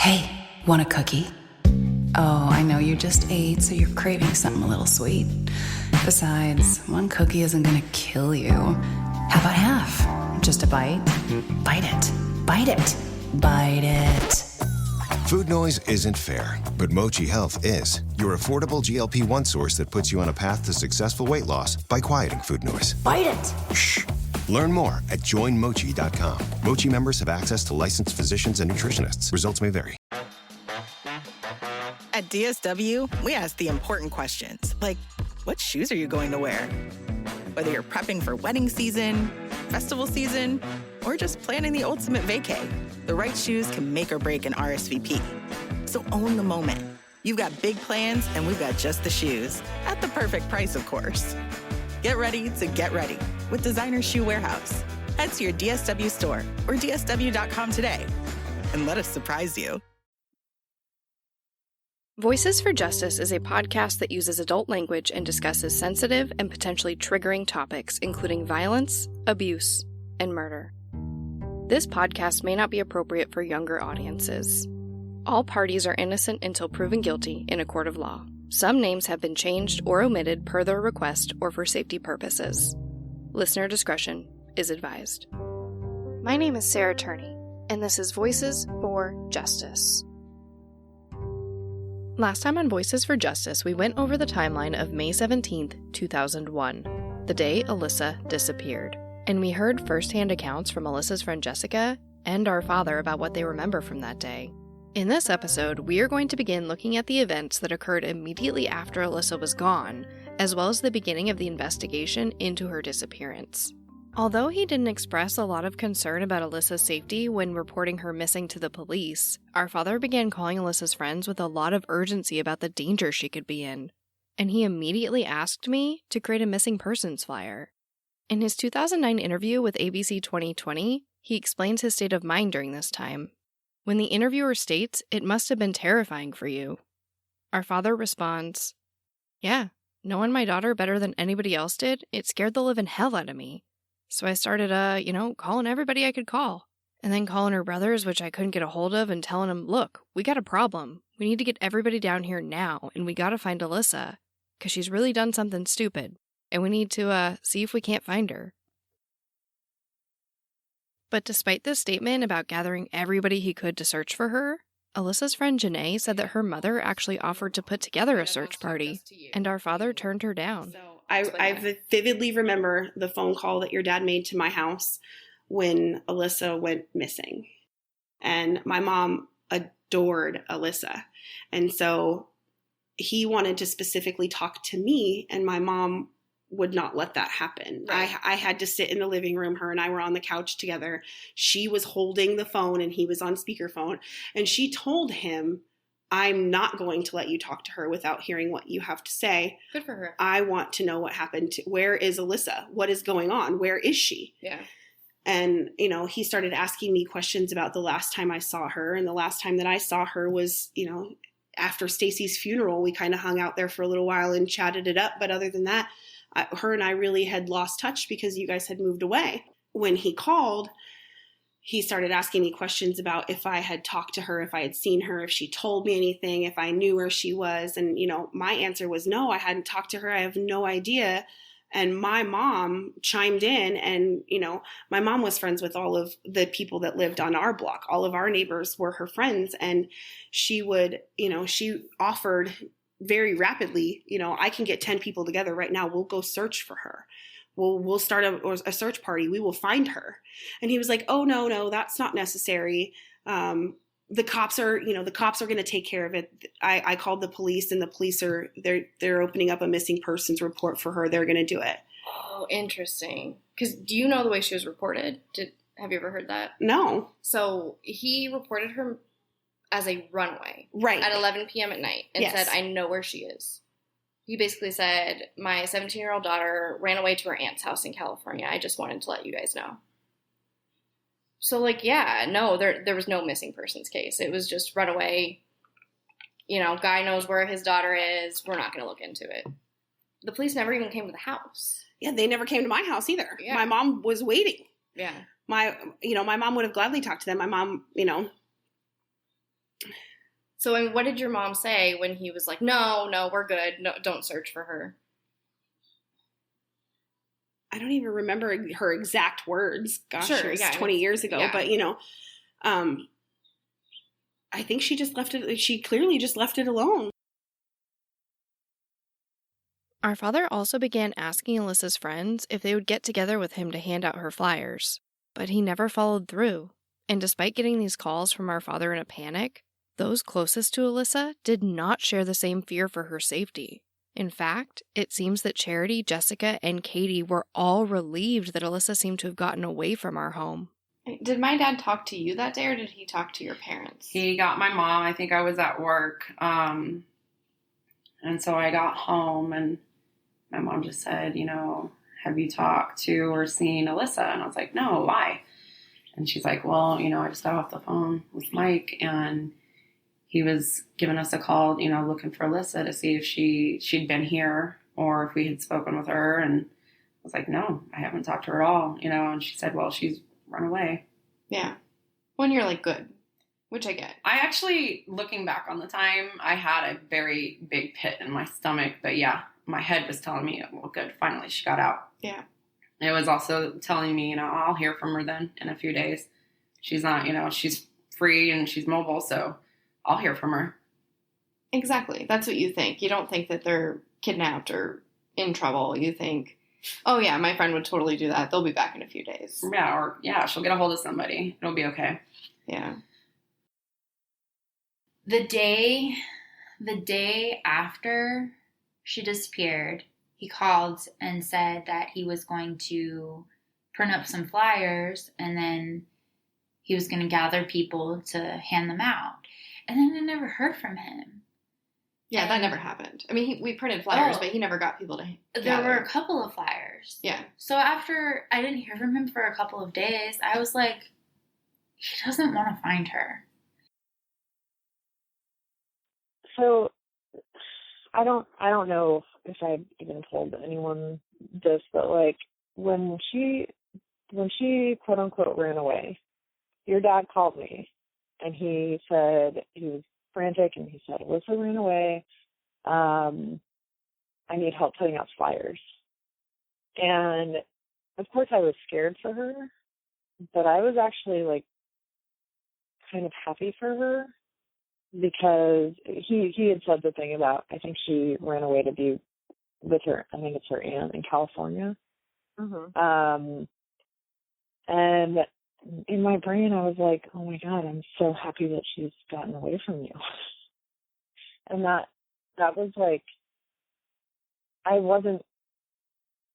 Hey, want a cookie? Oh, I know you just ate, so you're craving something a little sweet. Besides, one cookie isn't gonna kill you. How about half? Just a bite? Bite it. Bite it. Bite it. Food noise isn't fair, but Mochi Health is. Your affordable GLP-1 source that puts you on a path to successful weight loss by quieting food noise. Bite it. Shh. Learn more at joinmochi.com. Mochi members have access to licensed physicians and nutritionists. Results may vary. At DSW, we ask the important questions, like, what shoes are you going to wear? Whether you're prepping for wedding season, festival season, or just planning the ultimate vacay, the right shoes can make or break an RSVP. So own the moment. You've got big plans, and we've got just the shoes. At the perfect price, of course. Get ready to get ready with Designer Shoe Warehouse. Head to your DSW store or dsw.com today and let us surprise you. Voices for Justice is a podcast that uses adult language and discusses sensitive and potentially triggering topics, including violence, abuse, and murder. This podcast may not be appropriate for younger audiences. All parties are innocent until proven guilty in a court of law. Some names have been changed or omitted per their request or for safety purposes. Listener discretion is advised. My name is Sarah Turney, and this is Voices for Justice. Last time on Voices for Justice, we went over the timeline of May 17th, 2001, the day Alissa disappeared. And we heard firsthand accounts from Alissa's friend Jessica and our father about what they remember from that day. In this episode, we are going to begin looking at the events that occurred immediately after Alissa was gone, as well as the beginning of the investigation into her disappearance. Although he didn't express a lot of concern about Alissa's safety when reporting her missing to the police, our father began calling Alissa's friends with a lot of urgency about the danger she could be in, and he immediately asked me to create a missing persons flyer. In his 2009 interview with ABC 2020, he explains his state of mind during this time. When the interviewer states, "It must have been terrifying for you," our father responds, "Yeah, knowing my daughter better than anybody else did, it scared the living hell out of me. So I started, calling everybody I could call. And then calling her brothers, which I couldn't get a hold of, and telling them, look, we got a problem. We need to get everybody down here now, and we gotta find Alissa, because she's really done something stupid, and we need to, see if we can't find her." But despite this statement about gathering everybody he could to search for her, Alissa's friend Janae said that her mother actually offered to put together a search party, and our father turned her down. So I vividly remember the phone call that your dad made to my house when Alissa went missing. And my mom adored Alissa. And so he wanted to specifically talk to me, and my mom would not let that happen. Right. I had to sit in the living room. Her and I were on the couch together. She was holding the phone and he was on speakerphone. And she told him, "I'm not going to let you talk to her without hearing what you have to say. Good for her. I want to know what happened. Where is Alissa? What is going on? Where is she?" Yeah. And, he started asking me questions about the last time I saw her. And the last time that I saw her was, after Stacy's funeral. We kind of hung out there for a little while and chatted it up. But other than that, her and I really had lost touch because you guys had moved away. When he called, he started asking me questions about if I had talked to her, if I had seen her, if she told me anything, if I knew where she was. And, my answer was no, I hadn't talked to her. I have no idea. And my mom chimed in and, my mom was friends with all of the people that lived on our block. All of our neighbors were her friends. And she would, she offered very rapidly, I can get 10 people together right now. We'll go search for her. We'll start a search party. We will find her. And he was like, "Oh, no, that's not necessary. The cops are going to take care of it. I called the police, and the police they're opening up a missing persons report for her. They're going to do it." Oh, interesting. Because do you know the way she was reported? Have you ever heard that? No. So he reported her as a runaway. Right. At 11 p.m. at night and Yes. said, "I know where she is." He basically said, "My 17-year-old daughter ran away to her aunt's house in California. I just wanted to let you guys know." So, there was no missing persons case. It was just runaway. Guy knows where his daughter is. We're not going to look into it. The police never even came to the house. Yeah, they never came to my house either. Yeah. My mom was waiting. Yeah. My mom would have gladly talked to them. My mom, So, I mean, what did your mom say when he was like, no, we're good. No, don't search for her? I don't even remember her exact words. Gosh, Sure, it was yeah, 20 years ago. yeah. But, I think she clearly just left it alone. Our father also began asking Alyssa's friends if they would get together with him to hand out her flyers, but he never followed through. And despite getting these calls from our father in a panic, those closest to Alissa did not share the same fear for her safety. In fact, it seems that Charity, Jessica, and Katie were all relieved that Alissa seemed to have gotten away from our home. Did my dad talk to you that day, or did he talk to your parents? He got my mom. I think I was at work. And so I got home, and my mom just said, have you talked to or seen Alissa? And I was like, no, why? And she's like, well, I just got off the phone with Mike, and he was giving us a call, looking for Alissa to see if she'd been here or if we had spoken with her. And I was like, no, I haven't talked to her at all, and she said, well, she's run away. Yeah. When you're like, good, which I get. I actually, looking back on the time, I had a very big pit in my stomach, but yeah, my head was telling me, well, good, finally she got out. Yeah. It was also telling me, I'll hear from her then in a few days. She's not, she's free and she's mobile, so I'll hear from her. Exactly. That's what you think. You don't think that they're kidnapped or in trouble. You think, oh yeah, my friend would totally do that. They'll be back in a few days. Yeah, she'll get a hold of somebody. It'll be okay. Yeah. The day after she disappeared, he called and said that he was going to print up some flyers and then he was going to gather people to hand them out. And then I never heard from him. Yeah, that never happened. I mean, we printed flyers, but he never got people to gather. There were a couple of flyers. Yeah. So after I didn't hear from him for a couple of days, I was like, he doesn't want to find her. So I don't know if I've even told anyone this, but like when she quote unquote ran away, your dad called me and he said he was frantic and he said, Alissa ran away. I need help putting out flyers. And of course I was scared for her, but I was actually like kind of happy for her because he had said the thing about, I think she ran away to be with her, I think it's her aunt in California. Mm-hmm. And in my brain, I was like, oh my God, I'm so happy that she's gotten away from you. And that was like, I wasn't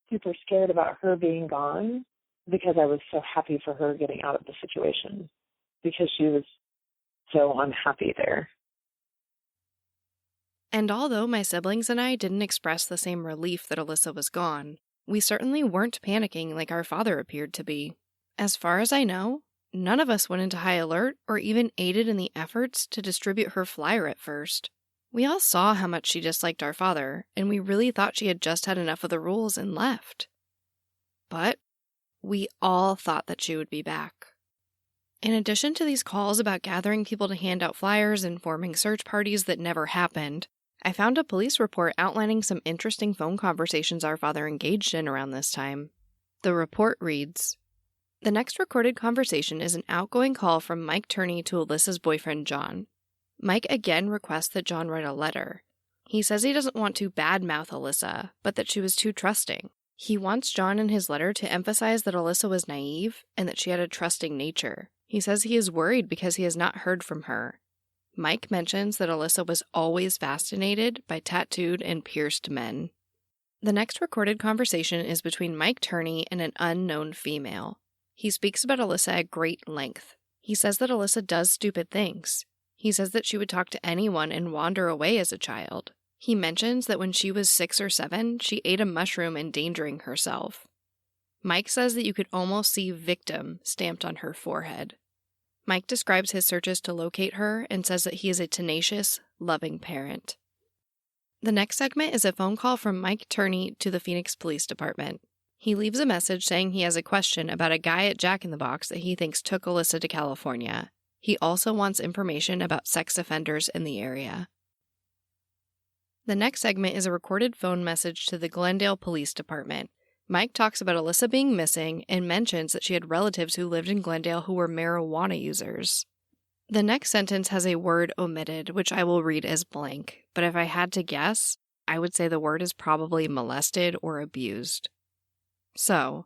super scared about her being gone because I was so happy for her getting out of the situation because she was so unhappy there. And although my siblings and I didn't express the same relief that Alissa was gone, we certainly weren't panicking like our father appeared to be. As far as I know, none of us went into high alert or even aided in the efforts to distribute her flyer at first. We all saw how much she disliked our father, and we really thought she had just had enough of the rules and left. But we all thought that she would be back. In addition to these calls about gathering people to hand out flyers and forming search parties that never happened, I found a police report outlining some interesting phone conversations our father engaged in around this time. The report reads, "The next recorded conversation is an outgoing call from Mike Turney to Alyssa's boyfriend, John. Mike again requests that John write a letter. He says he doesn't want to badmouth Alissa, but that she was too trusting. He wants John in his letter to emphasize that Alissa was naive and that she had a trusting nature. He says he is worried because he has not heard from her. Mike mentions that Alissa was always fascinated by tattooed and pierced men." The next recorded conversation is between Mike Turney and an unknown female. He speaks about Alissa at great length. He says that Alissa does stupid things. He says that she would talk to anyone and wander away as a child. He mentions that when she was 6 or 7, she ate a mushroom endangering herself. Mike says that you could almost see "victim" stamped on her forehead. Mike describes his searches to locate her and says that he is a tenacious, loving parent. The next segment is a phone call from Mike Turney to the Phoenix Police Department. He leaves a message saying he has a question about a guy at Jack in the Box that he thinks took Alissa to California. He also wants information about sex offenders in the area. The next segment is a recorded phone message to the Glendale Police Department. Mike talks about Alissa being missing and mentions that she had relatives who lived in Glendale who were marijuana users. The next sentence has a word omitted, which I will read as blank, but if I had to guess, I would say the word is probably molested or abused. So,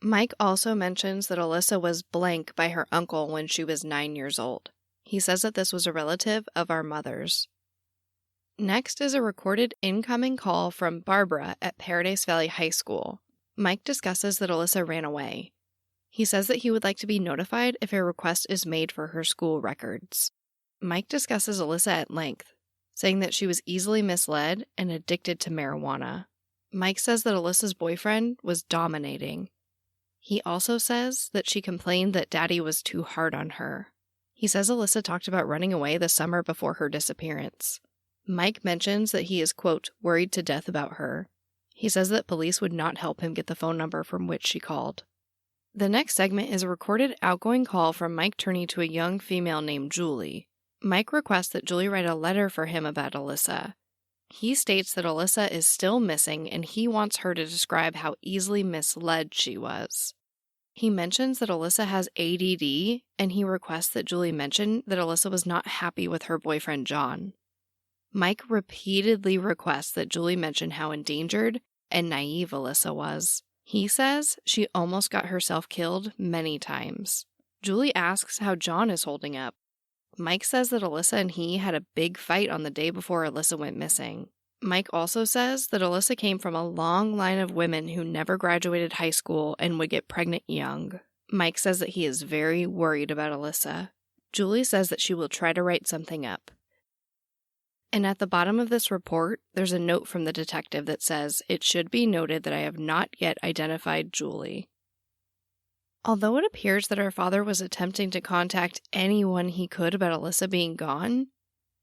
Mike also mentions that Alissa was blank by her uncle when she was 9 years old. He says that this was a relative of our mother's. Next is a recorded incoming call from Barbara at Paradise Valley High School. Mike discusses that Alissa ran away. He says that he would like to be notified if a request is made for her school records. Mike discusses Alissa at length, saying that she was easily misled and addicted to marijuana. Mike says that Alissa's boyfriend was dominating. He also says that she complained that Daddy was too hard on her. He says Alissa talked about running away the summer before her disappearance. Mike mentions that he is, quote, worried to death about her. He says that police would not help him get the phone number from which she called. The next segment is a recorded outgoing call from Mike Turney to a young female named Julie. Mike requests that Julie write a letter for him about Alissa. He states that Alissa is still missing and he wants her to describe how easily misled she was. He mentions that Alissa has ADD and he requests that Julie mention that Alissa was not happy with her boyfriend John. Mike repeatedly requests that Julie mention how endangered and naive Alissa was. He says she almost got herself killed many times. Julie asks how John is holding up. Mike says that Alissa and he had a big fight on the day before Alissa went missing. Mike also says that Alissa came from a long line of women who never graduated high school and would get pregnant young. Mike says that he is very worried about Alissa. Julie says that she will try to write something up. And at the bottom of this report, there's a note from the detective that says, "It should be noted that I have not yet identified Julie." Although it appears that our father was attempting to contact anyone he could about Alissa being gone,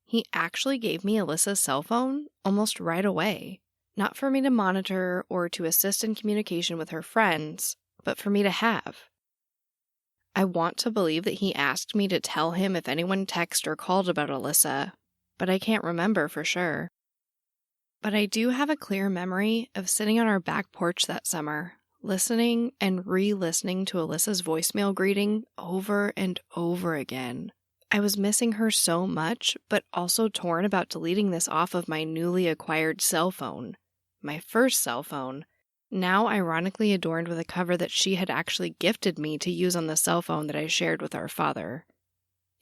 he actually gave me Alissa's cell phone almost right away. Not for me to monitor or to assist in communication with her friends, but for me to have. I want to believe that he asked me to tell him if anyone texted or called about Alissa, but I can't remember for sure. But I do have a clear memory of sitting on our back porch that summer, listening and re-listening to Alissa's voicemail greeting over and over again. I was missing her so much, but also torn about deleting this off of my newly acquired cell phone. My first cell phone, now ironically adorned with a cover that she had actually gifted me to use on the cell phone that I shared with our father.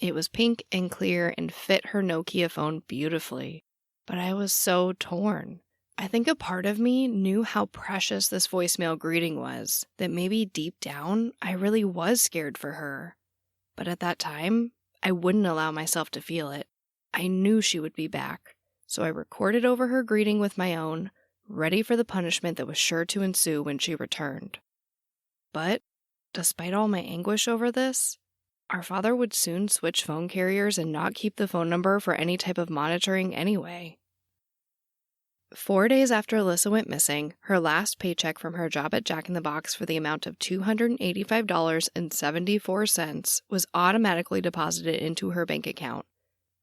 It was pink and clear and fit her Nokia phone beautifully, but I was so torn. I think a part of me knew how precious this voicemail greeting was, that maybe deep down I really was scared for her. But at that time, I wouldn't allow myself to feel it. I knew she would be back, so I recorded over her greeting with my own, ready for the punishment that was sure to ensue when she returned. But, despite all my anguish over this, our father would soon switch phone carriers and not keep the phone number for any type of monitoring anyway. 4 days after Alissa went missing, her last paycheck from her job at Jack in the Box for the amount of $285.74 was automatically deposited into her bank account,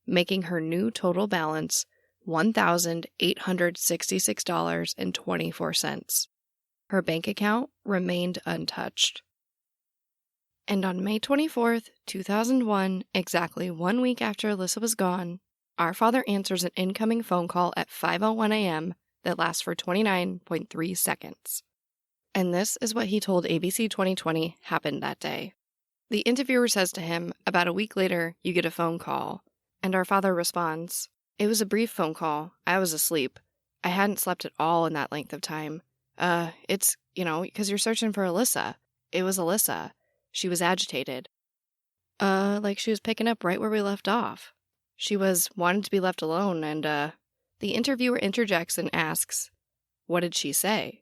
making her new total balance $1,866.24. Her bank account remained untouched. And on May 24th, 2001, exactly 1 week after Alissa was gone, our father answers an incoming phone call at 5:01 a.m. that lasts for 29.3 seconds. And this is what he told ABC 2020 happened that day. The interviewer says to him, "About a week later, you get a phone call." And our father responds, "It was a brief phone call. I was asleep. I hadn't slept at all in that length of time. It's, because you're searching for Alissa. It was Alissa. She was agitated. Like she was picking up right where we left off. She wanted to be left alone, and, the interviewer interjects and asks, "What did she say?"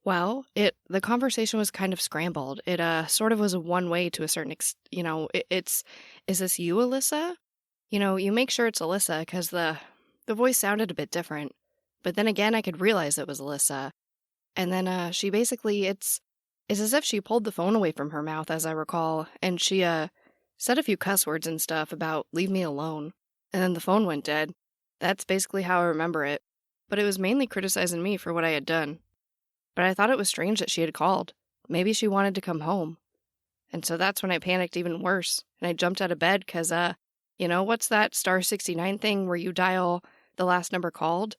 Well, the conversation was kind of scrambled. It, sort of was a one-way to a certain is this you, Alissa? You make sure it's Alissa, because the voice sounded a bit different. But then again, I could realize it was Alissa. And then, she basically, it's as if she pulled the phone away from her mouth, as I recall, and she Said a few cuss words and stuff about leave me alone, and then the phone went dead. That's basically how I remember it, but it was mainly criticizing me for what I had done. But I thought it was strange that she had called. Maybe she wanted to come home. And so that's when I panicked even worse, and I jumped out of bed because, what's that *69 thing where you dial the last number called?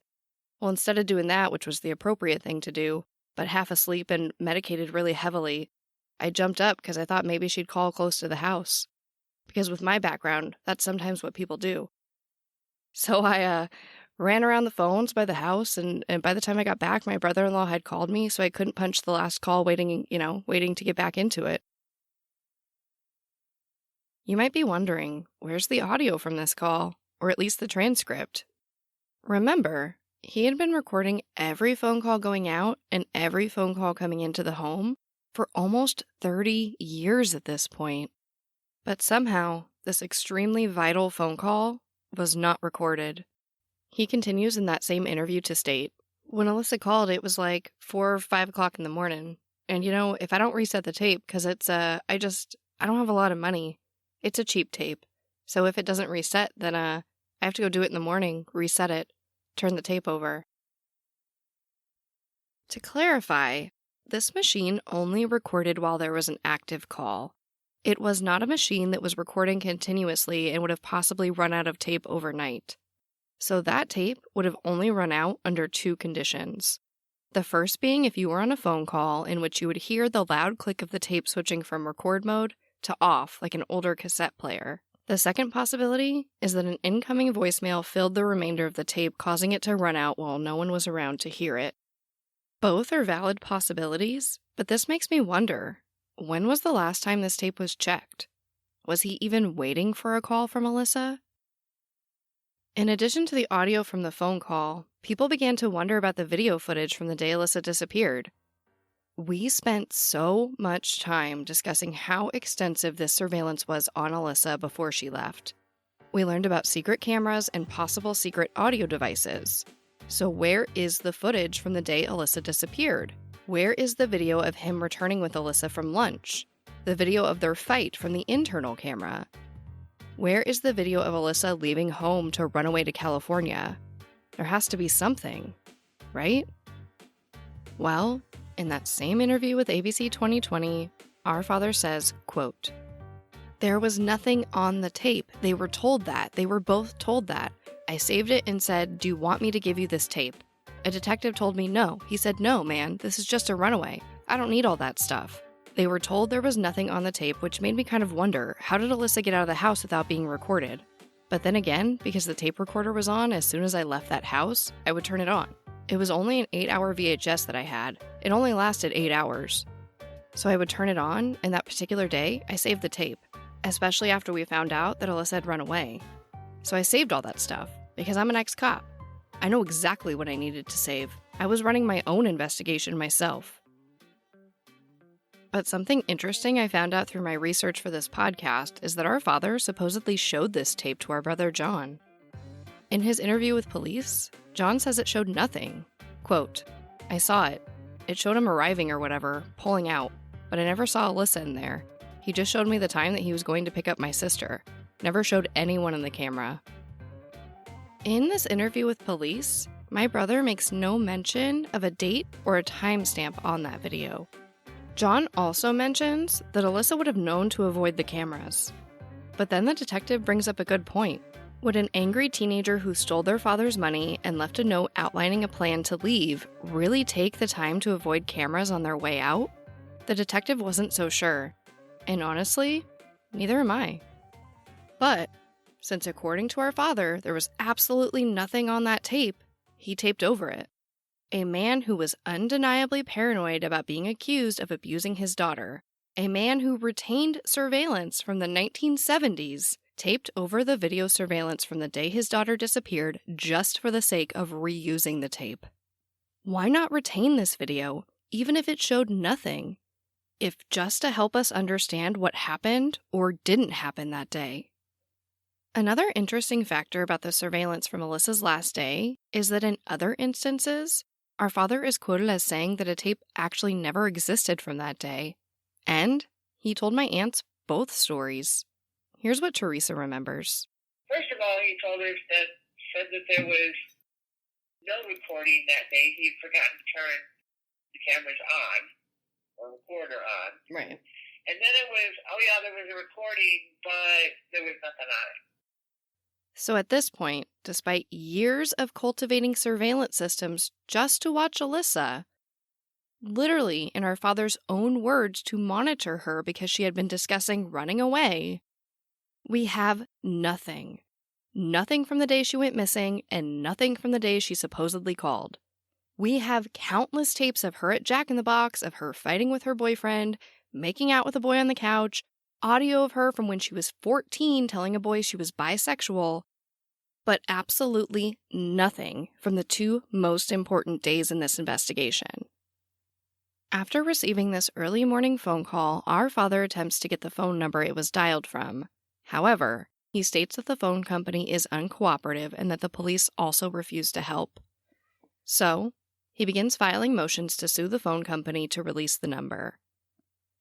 Well, instead of doing that, which was the appropriate thing to do, but half asleep and medicated really heavily, I jumped up because I thought maybe she'd call close to the house. Because with my background, that's sometimes what people do. So I ran around the phones by the house, and by the time I got back, my brother-in-law had called me, so I couldn't punch the last call waiting to get back into it. You might be wondering, where's the audio from this call, or at least the transcript? Remember, he had been recording every phone call going out and every phone call coming into the home for almost 30 years at this point. But somehow, this extremely vital phone call was not recorded. He continues in that same interview to state, when Alissa called, it was like 4 or 5 o'clock in the morning. And if I don't reset the tape, because it's, I don't have a lot of money. It's a cheap tape. So if it doesn't reset, then I have to go do it in the morning, reset it, turn the tape over. To clarify, this machine only recorded while there was an active call. It was not a machine that was recording continuously and would have possibly run out of tape overnight. So that tape would have only run out under 2 conditions. The first being if you were on a phone call in which you would hear the loud click of the tape switching from record mode to off like an older cassette player. The second possibility is that an incoming voicemail filled the remainder of the tape, causing it to run out while no one was around to hear it. Both are valid possibilities, but this makes me wonder, when was the last time this tape was checked? Was he even waiting for a call from Alissa? In addition to the audio from the phone call, people began to wonder about the video footage from the day Alissa disappeared. We spent so much time discussing how extensive this surveillance was on Alissa before she left. We learned about secret cameras and possible secret audio devices. So where is the footage from the day Alissa disappeared? Where is the video of him returning with Alissa from lunch? The video of their fight from the internal camera? Where is the video of Alissa leaving home to run away to California? There has to be something, right? Well, in that same interview with ABC 2020, our father says, quote, "There was nothing on the tape. They were told that. They were both told that. I saved it and said, 'Do you want me to give you this tape?' A detective told me no. He said, 'No, man, this is just a runaway. I don't need all that stuff.' They were told there was nothing on the tape, which made me kind of wonder, how did Alissa get out of the house without being recorded? But then again, because the tape recorder was on as soon as I left that house, I would turn it on. It was only an 8-hour VHS that I had. It only lasted 8 hours. So I would turn it on, and that particular day, I saved the tape, especially after we found out that Alissa had run away. So I saved all that stuff, because I'm an ex-cop. I know exactly what I needed to save. I was running my own investigation myself. But something interesting I found out through my research for this podcast is that our father supposedly showed this tape to our brother John. In his interview with police, John says it showed nothing. Quote, "I saw it. It showed him arriving or whatever, pulling out, but I never saw Alissa in there. He just showed me the time that he was going to pick up my sister. Never showed anyone in the camera." In this interview with police, my brother makes no mention of a date or a timestamp on that video. John also mentions that Alissa would have known to avoid the cameras. But then the detective brings up a good point. Would an angry teenager who stole their father's money and left a note outlining a plan to leave really take the time to avoid cameras on their way out? The detective wasn't so sure. And honestly, neither am I. But since according to our father, there was absolutely nothing on that tape, he taped over it. A man who was undeniably paranoid about being accused of abusing his daughter, a man who retained surveillance from the 1970s, taped over the video surveillance from the day his daughter disappeared just for the sake of reusing the tape. Why not retain this video, even if it showed nothing, if just to help us understand what happened or didn't happen that day? Another interesting factor about the surveillance from Alissa's last day is that in other instances, our father is quoted as saying that a tape actually never existed from that day. And he told my aunts both stories. Here's what Teresa remembers. First of all, he said that there was no recording that day. He'd forgotten to turn the cameras on, or recorder on. Right. And then it was, oh yeah, there was a recording, but there was nothing on it. So at this point, despite years of cultivating surveillance systems just to watch Alissa, literally in our father's own words to monitor her because she had been discussing running away, we have nothing. Nothing from the day she went missing and nothing from the day she supposedly called. We have countless tapes of her at Jack in the Box, of her fighting with her boyfriend, making out with a boy on the couch, audio of her from when she was 14 telling a boy she was bisexual, but absolutely nothing from the two most important days in this investigation. After receiving this early morning phone call, our father attempts to get the phone number it was dialed from. However, he states that the phone company is uncooperative and that the police also refuse to help. So, he begins filing motions to sue the phone company to release the number.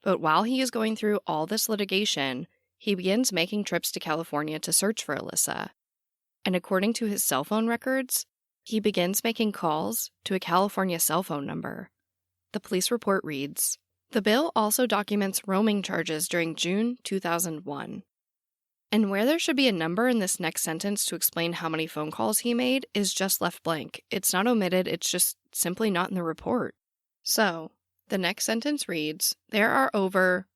But while he is going through all this litigation, he begins making trips to California to search for Alissa. And according to his cell phone records, he begins making calls to a California cell phone number. The police report reads, "The bill also documents roaming charges during June 2001. And where there should be a number in this next sentence to explain how many phone calls he made is just left blank. It's not omitted, it's just simply not in the report. So, the next sentence reads, there are over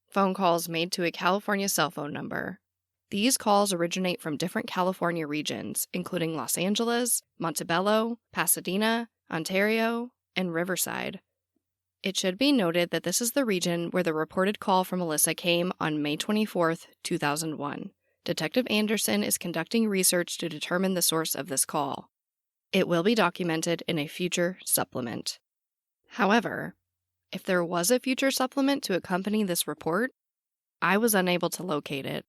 phone calls made to a California cell phone number. These calls originate from different California regions, including Los Angeles, Montebello, Pasadena, Ontario, and Riverside. It should be noted that this is the region where the reported call from Alissa came on May 24th, 2001. Detective Anderson is conducting research to determine the source of this call. It will be documented in a future supplement. However, if there was a future supplement to accompany this report, I was unable to locate it.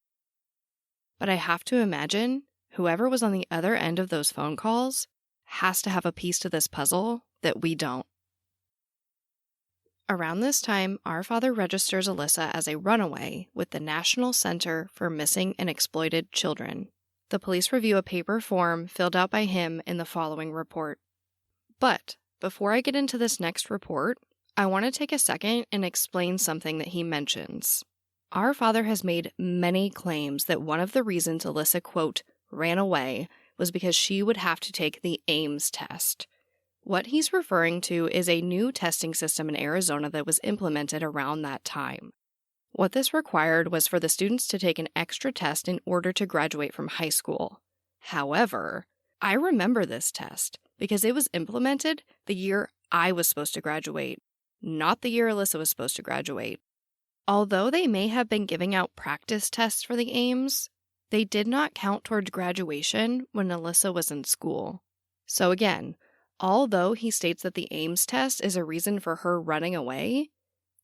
But I have to imagine whoever was on the other end of those phone calls has to have a piece to this puzzle that we don't. Around this time, our father registers Alissa as a runaway with the National Center for Missing and Exploited Children. The police review a paper form filled out by him in the following report. But before I get into this next report, I want to take a second and explain something that he mentions. Our father has made many claims that one of the reasons Alissa, quote, ran away was because she would have to take the Ames test. What he's referring to is a new testing system in Arizona that was implemented around that time. What this required was for the students to take an extra test in order to graduate from high school. However, I remember this test because it was implemented the year I was supposed to graduate, not the year Alissa was supposed to graduate. Although they may have been giving out practice tests for the Ames, they did not count towards graduation when Alissa was in school. So again, although he states that the Ames test is a reason for her running away,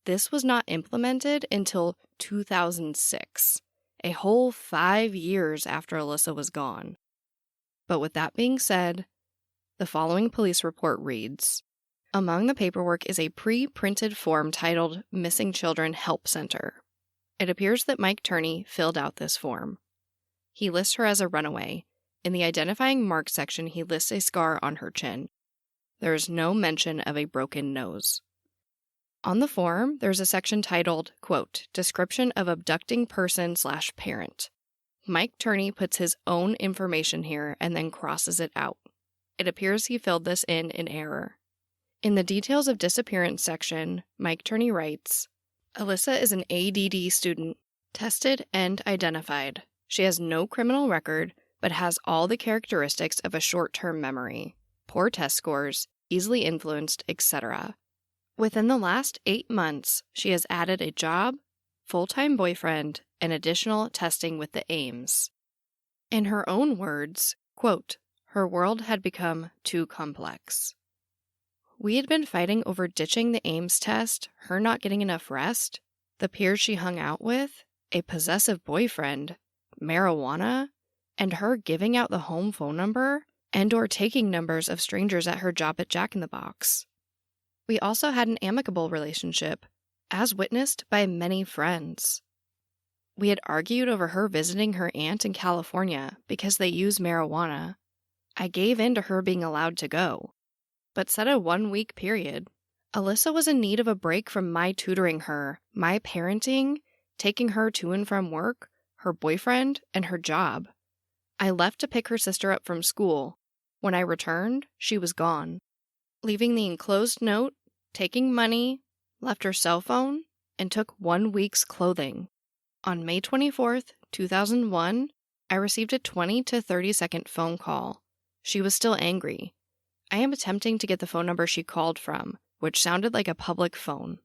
this was not implemented until 2006, a whole 5 years after Alissa was gone. But with that being said, the following police report reads, among the paperwork is a pre-printed form titled Missing Children Help Center. It appears that Mike Turney filled out this form. He lists her as a runaway. In the identifying mark section, he lists a scar on her chin. There is no mention of a broken nose. On the form, there's a section titled, quote, Description of Abducting Person/Parent. Mike Turney puts his own information here and then crosses it out. It appears he filled this in error. In the Details of Disappearance section, Mike Turney writes, Alissa is an ADD student, tested and identified. She has no criminal record, but has all the characteristics of a short-term memory, poor test scores, easily influenced, etc. Within the last 8 months, she has added a job, full-time boyfriend, and additional testing with the Ames. In her own words, quote, her world had become too complex. We had been fighting over ditching the Ames test, her not getting enough rest, the peers she hung out with, a possessive boyfriend, marijuana, and her giving out the home phone number and or taking numbers of strangers at her job at Jack in the Box. We also had an amicable relationship, as witnessed by many friends. We had argued over her visiting her aunt in California because they use marijuana. I gave in to her being allowed to go, but set a 1-week period. Alissa was in need of a break from my tutoring her, my parenting, taking her to and from work, her boyfriend, and her job. I left to pick her sister up from school. When I returned, she was gone, leaving the enclosed note, taking money, left her cell phone, and took 1 week's clothing. On May 24th, 2001, I received a 20 to 30-second phone call. She was still angry. I am attempting to get the phone number she called from, which sounded like a public phone.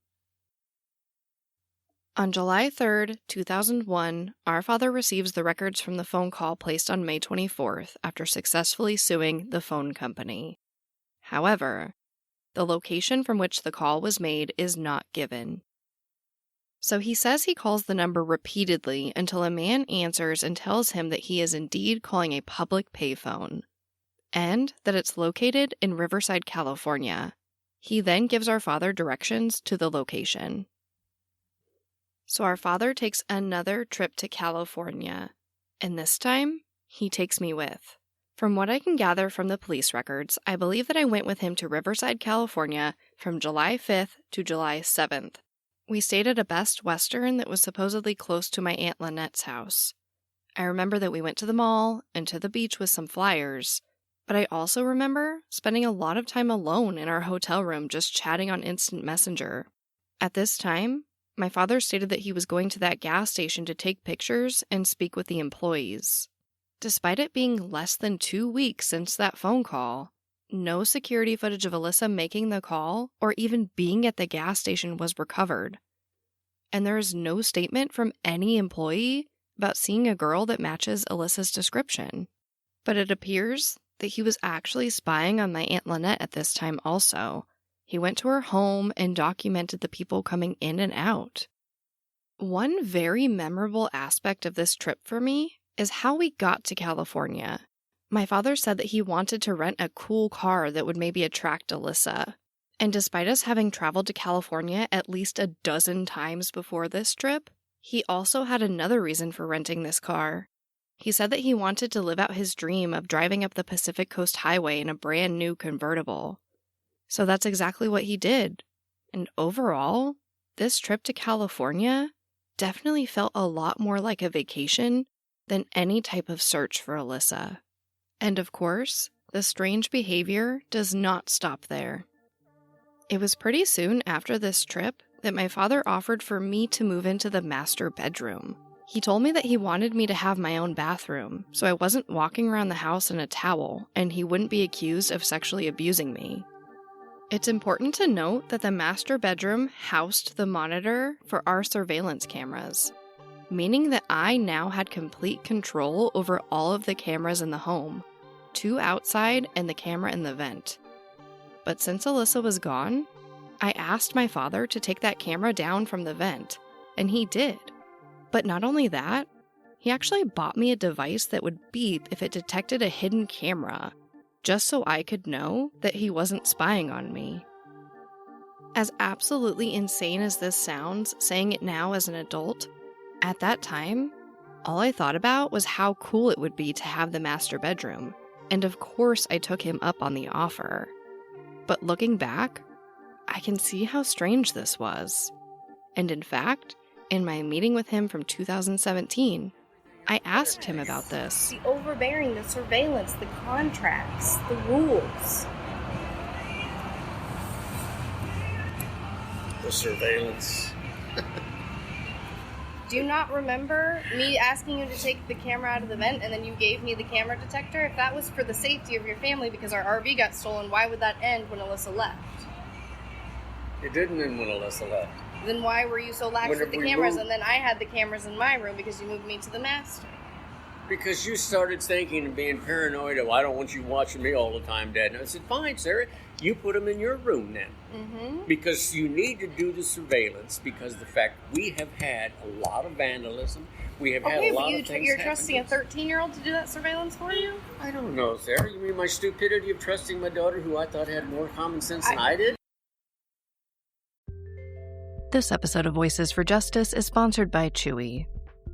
On July 3rd, 2001, our father receives the records from the phone call placed on May 24th after successfully suing the phone company. However, the location from which the call was made is not given. So he says he calls the number repeatedly until a man answers and tells him that he is indeed calling a public payphone, and that it's located in Riverside, California. He then gives our father directions to the location. So our father takes another trip to California, and this time, he takes me with. From what I can gather from the police records, I believe that I went with him to Riverside, California from July 5th to July 7th. We stayed at a Best Western that was supposedly close to my Aunt Lynette's house. I remember that we went to the mall and to the beach with some flyers, but I also remember spending a lot of time alone in our hotel room just chatting on Instant Messenger. At this time, my father stated that he was going to that gas station to take pictures and speak with the employees. Despite it being less than 2 weeks since that phone call, no security footage of Alissa making the call or even being at the gas station was recovered. And there is no statement from any employee about seeing a girl that matches Alissa's description. But it appears that he was actually spying on my Aunt Lynette at this time also. He went to her home and documented the people coming in and out. One very memorable aspect of this trip for me is how we got to California. My father said that he wanted to rent a cool car that would maybe attract Alissa. And despite us having traveled to California at least a dozen times before this trip, he also had another reason for renting this car. He said that he wanted to live out his dream of driving up the Pacific Coast Highway in a brand new convertible. So that's exactly what he did. And overall, this trip to California definitely felt a lot more like a vacation than any type of search for Alissa. And of course, the strange behavior does not stop there. It was pretty soon after this trip that my father offered for me to move into the master bedroom. He told me that he wanted me to have my own bathroom, so I wasn't walking around the house in a towel, and he wouldn't be accused of sexually abusing me. It's important to note that the master bedroom housed the monitor for our surveillance cameras, meaning that I now had complete control over all of the cameras in the home, 2 outside and the camera in the vent. But since Alissa was gone, I asked my father to take that camera down from the vent, and he did. But not only that, he actually bought me a device that would beep if it detected a hidden camera, just so I could know that he wasn't spying on me. As absolutely insane as this sounds, saying it now as an adult, at that time, all I thought about was how cool it would be to have the master bedroom, and of course I took him up on the offer. But looking back, I can see how strange this was. And in fact, in my meeting with him from 2017, I asked him about this. The overbearing, the surveillance, the contracts, the rules. The surveillance. Do you not remember me asking you to take the camera out of the vent and then you gave me the camera detector? If that was for the safety of your family because our RV got stolen, why would that end when Alissa left? It didn't end when Alissa left. Then why were you so lax with the cameras and then I had the cameras in my room because you moved me to the master? Because you started thinking and being paranoid, oh, I don't want you watching me all the time, Dad. And I said, fine, Sarah, you put them in your room then. Mm-hmm. Because you need to do the surveillance because the fact we have had a lot of vandalism. We have had a lot of things you're trusting a 13-year-old to do that surveillance for you? I don't know, Sarah. You mean my stupidity of trusting my daughter who I thought had more common sense than I did? This episode of Voices for Justice is sponsored by Chewy.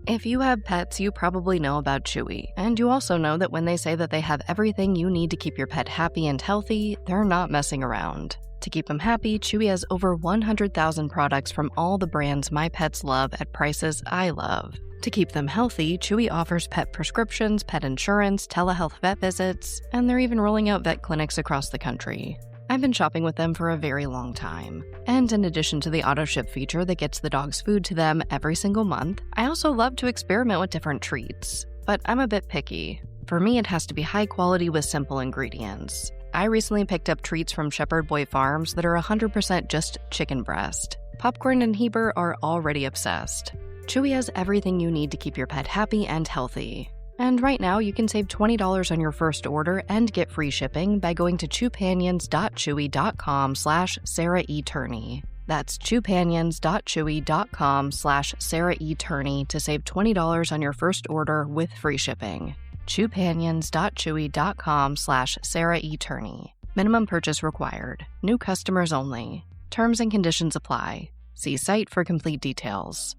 If you have pets, you probably know about Chewy, and you also know that when they say that they have everything you need to keep your pet happy and healthy, they're not messing around. To keep them happy, Chewy has over 100,000 products from all the brands my pets love at prices I love. To keep them healthy, Chewy offers pet prescriptions, pet insurance, telehealth vet visits, and they're even rolling out vet clinics across the country. I've been shopping with them for a very long time. And in addition to the auto ship feature that gets the dog's food to them every single month, I also love to experiment with different treats. But I'm a bit picky. For me, it has to be high quality with simple ingredients. I recently picked up treats from Shepherd Boy Farms that are 100% just chicken breast. Popcorn and Heber are already obsessed. Chewy has everything you need to keep your pet happy and healthy. And right now, you can save $20 on your first order and get free shipping by going to chewpanions.chewy.com/Sarah E. Turney. That's chewpanions.chewy.com/Sarah E. Turney to save $20 on your first order with free shipping. chewpanions.chewy.com/Sarah E. Turney. Minimum purchase required. New customers only. Terms and conditions apply. See site for complete details.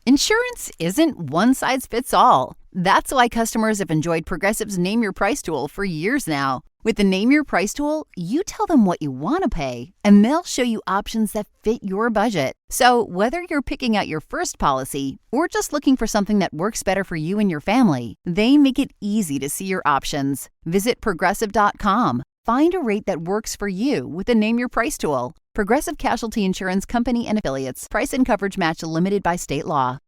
Insurance isn't one size fits all. That's why customers have enjoyed Progressive's Name Your Price tool for years now. With the Name Your Price tool, you tell them what you want to pay, and they'll show you options that fit your budget. So whether you're picking out your first policy or just looking for something that works better for you and your family, they make it easy to see your options. Visit Progressive.com. Find a rate that works for you with the Name Your Price tool. Progressive Casualty Insurance Company and Affiliates. Price and coverage match limited by state law.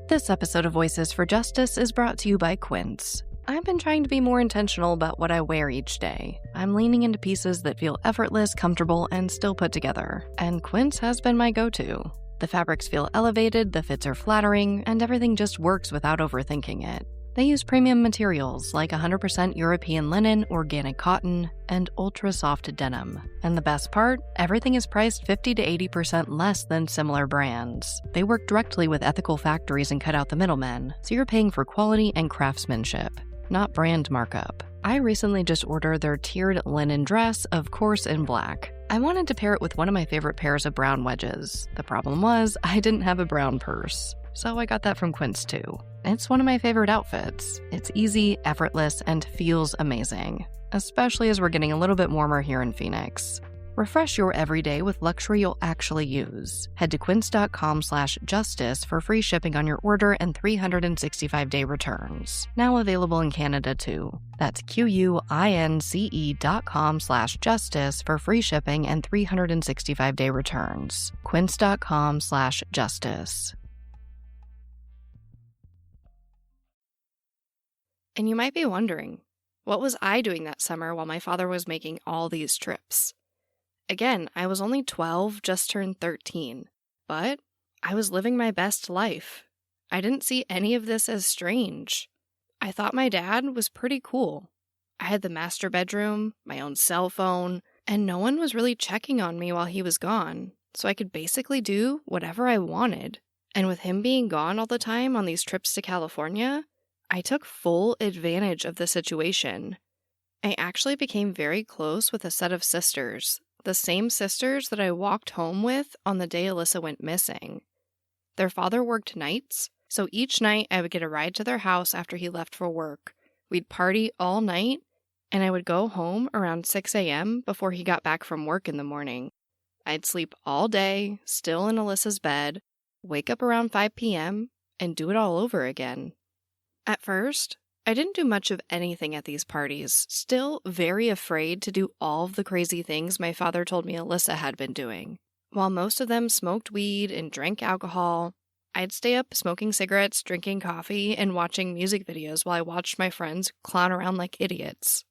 This episode of Voices for Justice is brought to you by Quince. I've been trying to be more intentional about what I wear each day. I'm leaning into pieces that feel effortless, comfortable, and still put together. And Quince has been my go-to. The fabrics feel elevated, the fits are flattering, and everything just works without overthinking it. They use premium materials like 100% European linen, organic cotton, and ultra-soft denim. And the best part? Everything is priced 50 to 80% less than similar brands. They work directly with ethical factories and cut out the middlemen, so you're paying for quality and craftsmanship, not brand markup. I recently just ordered their tiered linen dress, of course in black. I wanted to pair it with one of my favorite pairs of brown wedges. The problem was, I didn't have a brown purse. So I got that from Quince too. It's one of my favorite outfits. It's easy, effortless, and feels amazing, especially as we're getting a little bit warmer here in Phoenix. Refresh your everyday with luxury you'll actually use. Head to quince.com/justice for free shipping on your order and 365-day returns. Now available in Canada too. That's QUINCE.com/justice for free shipping and 365-day returns. Quince.com/justice. And you might be wondering, what was I doing that summer while my father was making all these trips? Again, I was only 12, just turned 13, but I was living my best life. I didn't see any of this as strange. I thought my dad was pretty cool. I had the master bedroom, my own cell phone, and no one was really checking on me while he was gone, so I could basically do whatever I wanted. And with him being gone all the time on these trips to California, I took full advantage of the situation. I actually became very close with a set of sisters, the same sisters that I walked home with on the day Alissa went missing. Their father worked nights, so each night I would get a ride to their house after he left for work. We'd party all night, and I would go home around 6 a.m. before he got back from work in the morning. I'd sleep all day, still in Alissa's bed, wake up around 5 p.m., and do it all over again. At first, I didn't do much of anything at these parties, still very afraid to do all of the crazy things my father told me Alissa had been doing. While most of them smoked weed and drank alcohol, I'd stay up smoking cigarettes, drinking coffee, and watching music videos while I watched my friends clown around like idiots.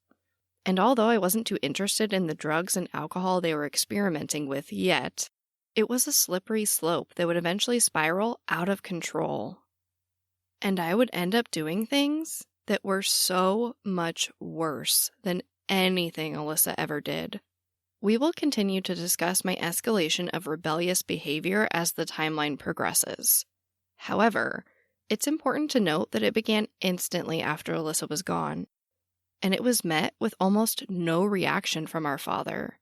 And although I wasn't too interested in the drugs and alcohol they were experimenting with yet, it was a slippery slope that would eventually spiral out of control. And I would end up doing things that were so much worse than anything Alissa ever did. We will continue to discuss my escalation of rebellious behavior as the timeline progresses. However, it's important to note that it began instantly after Alissa was gone, and it was met with almost no reaction from our father.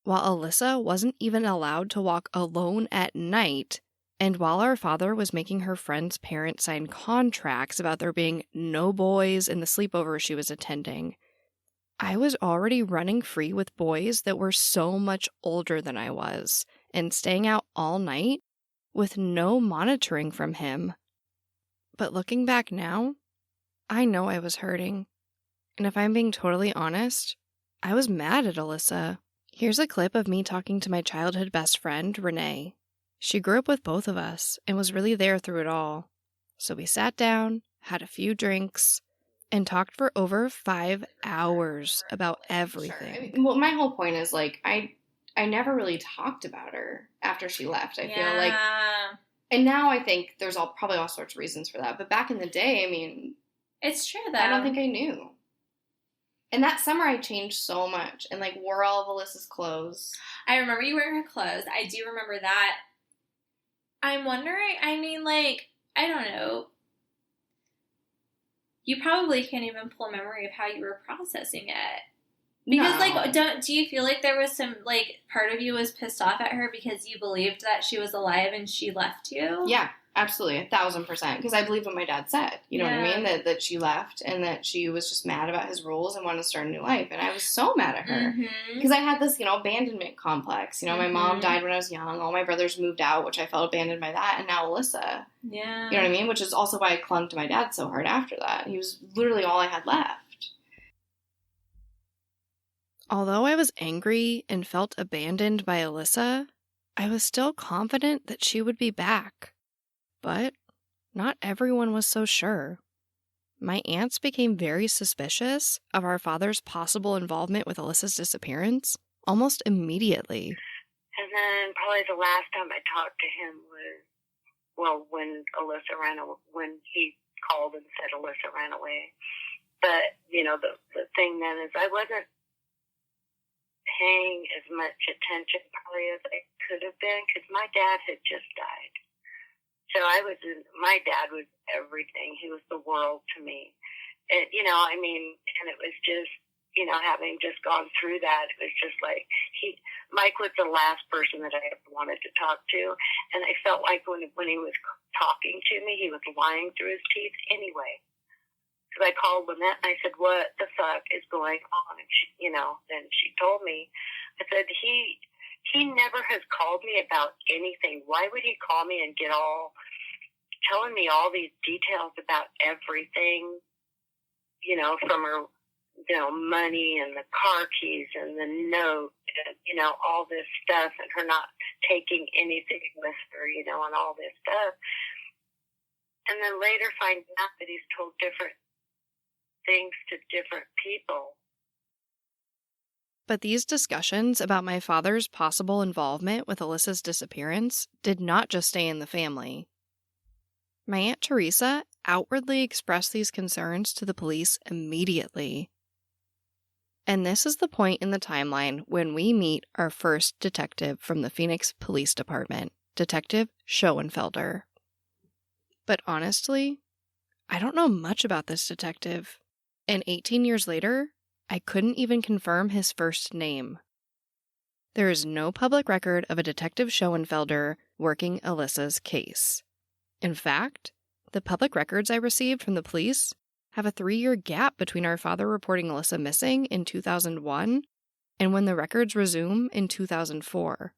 while Alissa wasn't even allowed to walk alone at night, and while our father was making her friend's parents sign contracts about there being no boys in the sleepover she was attending, I was already running free with boys that were so much older than I was, and staying out all night with no monitoring from him. But looking back now, I know I was hurting. And if I'm being totally honest, I was mad at Alissa. Here's a clip of me talking to my childhood best friend, Renee. She grew up with both of us and was really there through it all. So we sat down, had a few drinks, and talked for over 5 hours about everything. Sure. I mean, well, my whole point is, like, I never really talked about her after she left. I feel like, and now I think there's probably all sorts of reasons for that. But back in the day, I mean, it's true though. I don't think I knew. And that summer I changed so much and, like, wore all of Alyssa's clothes. I remember you wearing her clothes. I do remember that. I'm wondering, I mean, like, I don't know. You probably can't even pull a memory of how you were processing it. Because, like, do you feel like there was some, like, part of you was pissed off at her because you believed that she was alive and she left you? Yeah, absolutely, 1,000%. Because I believed what my dad said. You know what I mean? That she left and that she was just mad about his rules and wanted to start a new life. And I was so mad at her. Because I had this, abandonment complex. My mom died when I was young. All my brothers moved out, which I felt abandoned by that. And now Alissa. Yeah. You know what I mean? Which is also why I clung to my dad so hard after that. He was literally all I had left. Although I was angry and felt abandoned by Alissa, I was still confident that she would be back. But not everyone was so sure. My aunts became very suspicious of our father's possible involvement with Alyssa's disappearance almost immediately. And then probably the last time I talked to him was, when Alissa when he called and said Alissa ran away. But, the thing then is I wasn't paying as much attention probably as I could have been because my dad had just died. So my dad was everything. He was the world to me. And, and it was just, having just gone through that, it was just like Mike was the last person that I ever wanted to talk to. And I felt like when he was talking to me, he was lying through his teeth anyway. Because I called Lynette and I said, what the fuck is going on? And she, then she told me, I said, he never has called me about anything. Why would he call me and get telling me all these details about everything, from her, money and the car keys and the note and, all this stuff and her not taking anything with her, and all this stuff. And then later find out that he's told different things to different people. But these discussions about my father's possible involvement with Alyssa's disappearance did not just stay in the family. My Aunt Teresa outwardly expressed these concerns to the police immediately. And this is the point in the timeline when we meet our first detective from the Phoenix Police Department, Detective Schoenfelder. But honestly, I don't know much about this detective. And 18 years later, I couldn't even confirm his first name. There is no public record of a Detective Schoenfelder working Alyssa's case. In fact, the public records I received from the police have a 3-year gap between our father reporting Alissa missing in 2001 and when the records resume in 2004.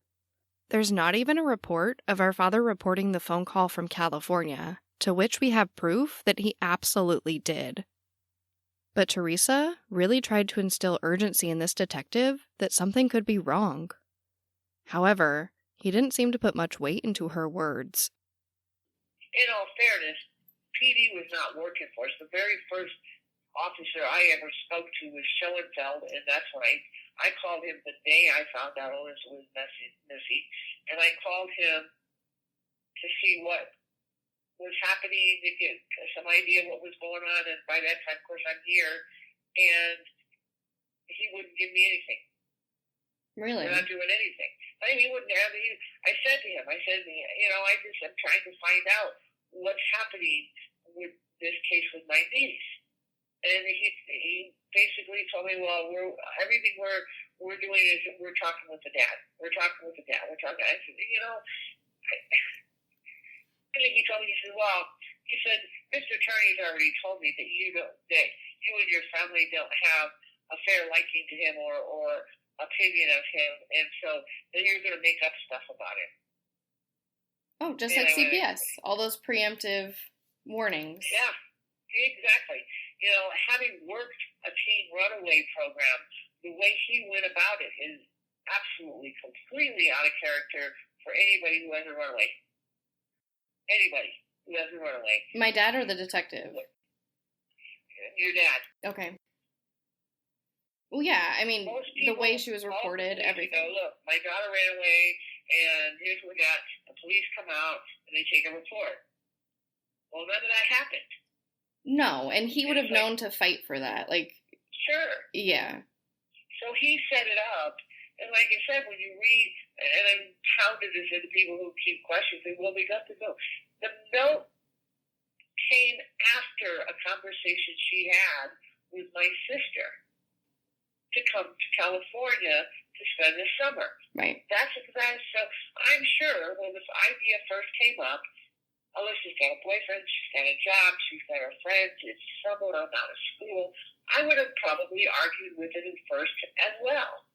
There's not even a report of our father reporting the phone call from California, to which we have proof that he absolutely did. But Teresa really tried to instill urgency in this detective that something could be wrong. However, he didn't seem to put much weight into her words. In all fairness, PD was not working for us. The very first officer I ever spoke to was Schoenfeld, and that's when I called him the day I found out Alissa was missing, and I called him to see what was happening, to get some idea what was going on, and by that time, of course, I'm here, and he wouldn't give me anything. Really? We're not doing anything. I mean, he wouldn't have. I said to him, I'm trying to find out what's happening with this case with my niece. And he basically told me, well, everything we're doing is we're talking with the dad. We're talking with the dad. We're talking. I said, and he told me, he said, Mr. Turney's already told me that you and your family don't have a fair liking to him or opinion of him, and so then you're going to make up stuff about him. Oh, just like CPS, all those preemptive warnings. Yeah, exactly. Having worked a teen runaway program, the way he went about it is absolutely, completely out of character for anybody who hasn't run away. Anybody who hasn't run away. My dad or the detective? Your dad. Okay. Well, yeah, I mean, the way she was reported, everything. Look, my daughter ran away, and here's what we got. The police come out, and they take a report. Well, none of that happened. No, and he would have known to fight for that. Sure. Yeah. So he set it up, and like I said, when you read, and I'm pounded this into people who keep questioning, well, we got the note. The note came after a conversation she had with my sister to come to California to spend the summer. Right. That's exactly. So I'm sure when this idea first came up, Alyssa's got a boyfriend, she's got a job, she's got her friends, it's summer, I'm out of school. I would have probably argued with it at first as well.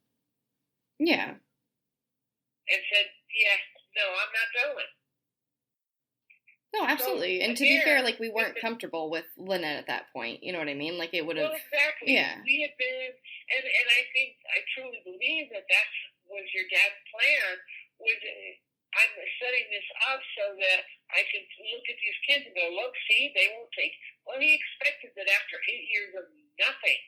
Yeah. And said, yeah, no, I'm not going. No, absolutely. And to be fair, we weren't comfortable with Lynette at that point. You know what I mean? It would have... Well, exactly. Yeah. We had been... And I truly believe that was your dad's plan, was I'm setting this up so that I can look at these kids and go, look, see, they won't take... Well, he expected that after 8 years of nothing,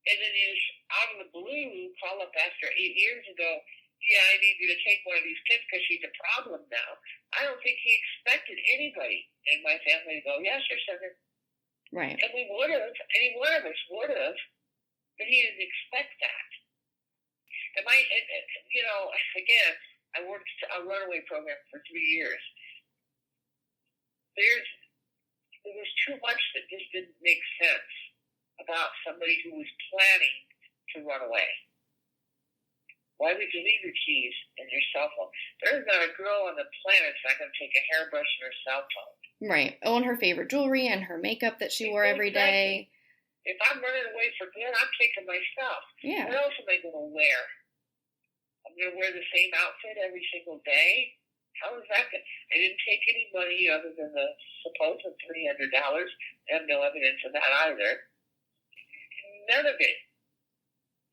and then he just, out of the blue, call up after 8 years and go, yeah, I need you to take one of these kids because she's a problem now. I don't think he expected anybody in my family to go, yes, your son. Right. And we would have, any one of us would have, but he didn't expect that. Again, I worked a runaway program for 3 years. There was too much that just didn't make sense about somebody who was planning to run away. Why would you leave your keys and your cell phone? There's not a girl on the planet that's not going to take a hairbrush and her cell phone. Right. Oh, and her favorite jewelry and her makeup that she wore every day. If I'm running away for good, I'm taking my stuff. Yeah. What else am I going to wear? I'm going to wear the same outfit every single day? How is that going to... I didn't take any money other than the supposed $300. I have no evidence of that either. None of it.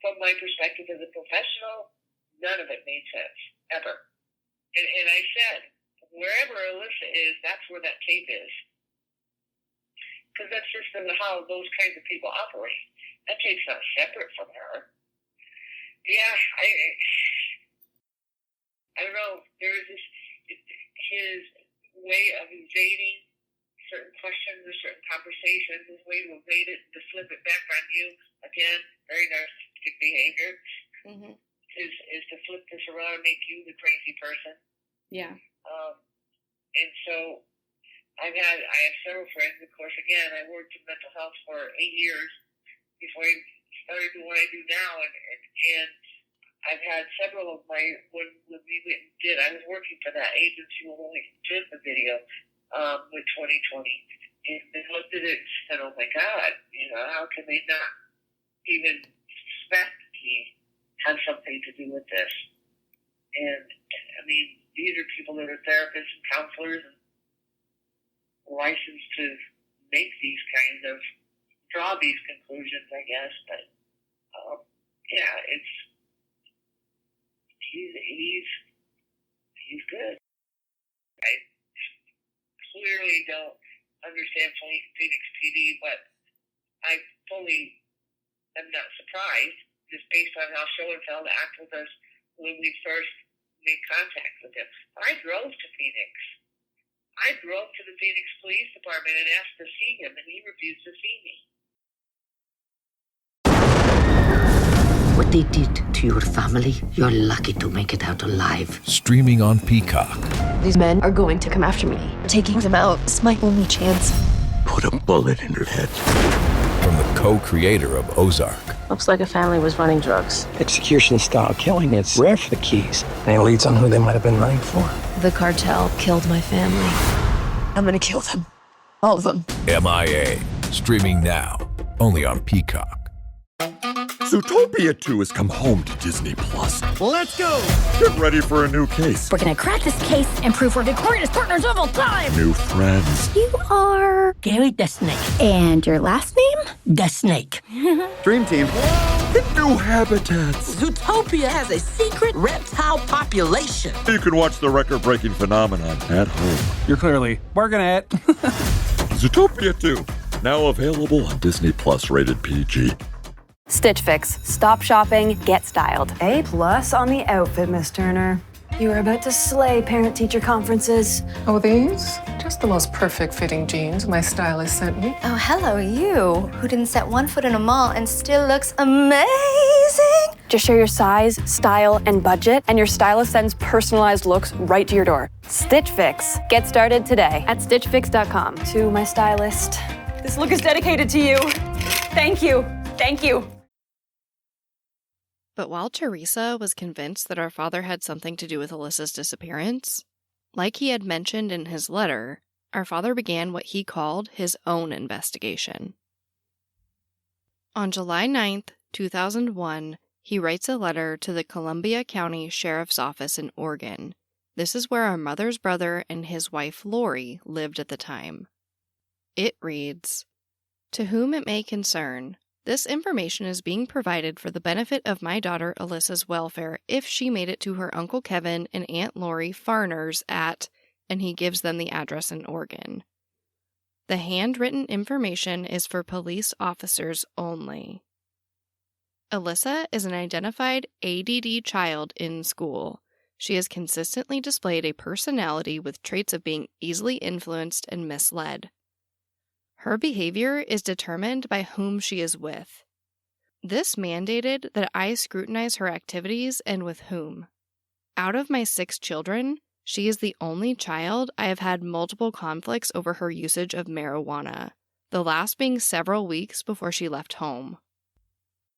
From my perspective as a professional, none of it made sense, ever. And I said, wherever Alissa is, that's where that tape is. Because that's just how those kinds of people operate. That tape's not separate from her. Yeah, I don't know. There is his way of evading certain questions or certain conversations, his way to evade it, to flip it back on you. Again, very narcissistic behavior. Mm-hmm. Is to flip this around and make you the crazy person. Yeah. And so I have several friends. Of course, again, I worked in mental health for 8 years before I started doing what I do now, and I've had several of my when we went and did. I was working for that agency when we did the video with 2020, and they looked at it and said, "Oh my God, how can they not even suspect he had something to do with this?" And I mean, these are people that are therapists and counselors and licensed to make these kinds of draw these conclusions, I guess. But yeah, he's good. I clearly don't understand Phoenix PD, but I fully am not surprised, just based on how Schoenfeld acted with us when we first made contact with him. I drove to Phoenix. I drove to the Phoenix Police Department and asked to see him, and he refused to see me. What they did to your family, you're lucky to make it out alive. Streaming on Peacock. These men are going to come after me. Taking them out is my only chance. put a bullet in her head. From the co-creator of Ozark. Looks like a family was running drugs. Execution-style killing, it's rare for the Keys. Any leads on who they might have been running for? The cartel killed my family. I'm gonna kill them. All of them. MIA. Streaming now. Only on Peacock. Zootopia 2 has come home to Disney+. Let's go! Get ready for a new case. We're gonna crack this case and prove we're the greatest partners of all time! New friends. You are... Gary the Snake. And your last name? The Snake. Dream Team. Hit new habitats. Zootopia has a secret reptile population. You can watch the record-breaking phenomenon at home. You're clearly working at Zootopia 2. Now available on Disney+, rated PG. Stitch Fix. Stop shopping, get styled. A+ on the outfit, Miss Turner. You are about to slay parent-teacher conferences. Oh, these? Just the most perfect fitting jeans my stylist sent me. Oh, hello, you, who didn't set one foot in a mall and still looks amazing. Just share your size, style, and budget, and your stylist sends personalized looks right to your door. Stitch Fix. Get started today at stitchfix.com. To my stylist, this look is dedicated to you. Thank you. Thank you. But while Teresa was convinced that our father had something to do with Alyssa's disappearance, like he had mentioned in his letter, our father began what he called his own investigation. On July 9th, 2001, he writes a letter to the Columbia County Sheriff's Office in Oregon. This is where our mother's brother and his wife Lori lived at the time. It reads, "To whom it may concern, this information is being provided for the benefit of my daughter Alyssa's welfare if she made it to her Uncle Kevin and Aunt Lori Farners at," and he gives them the address in Oregon. The handwritten information is for police officers only. Alyssa is an identified ADD child in school. She has consistently displayed a personality with traits of being easily influenced and misled. Her behavior is determined by whom she is with. This mandated that I scrutinize her activities and with whom. Out of my 6 children, she is the only child I have had multiple conflicts over her usage of marijuana, the last being several weeks before she left home.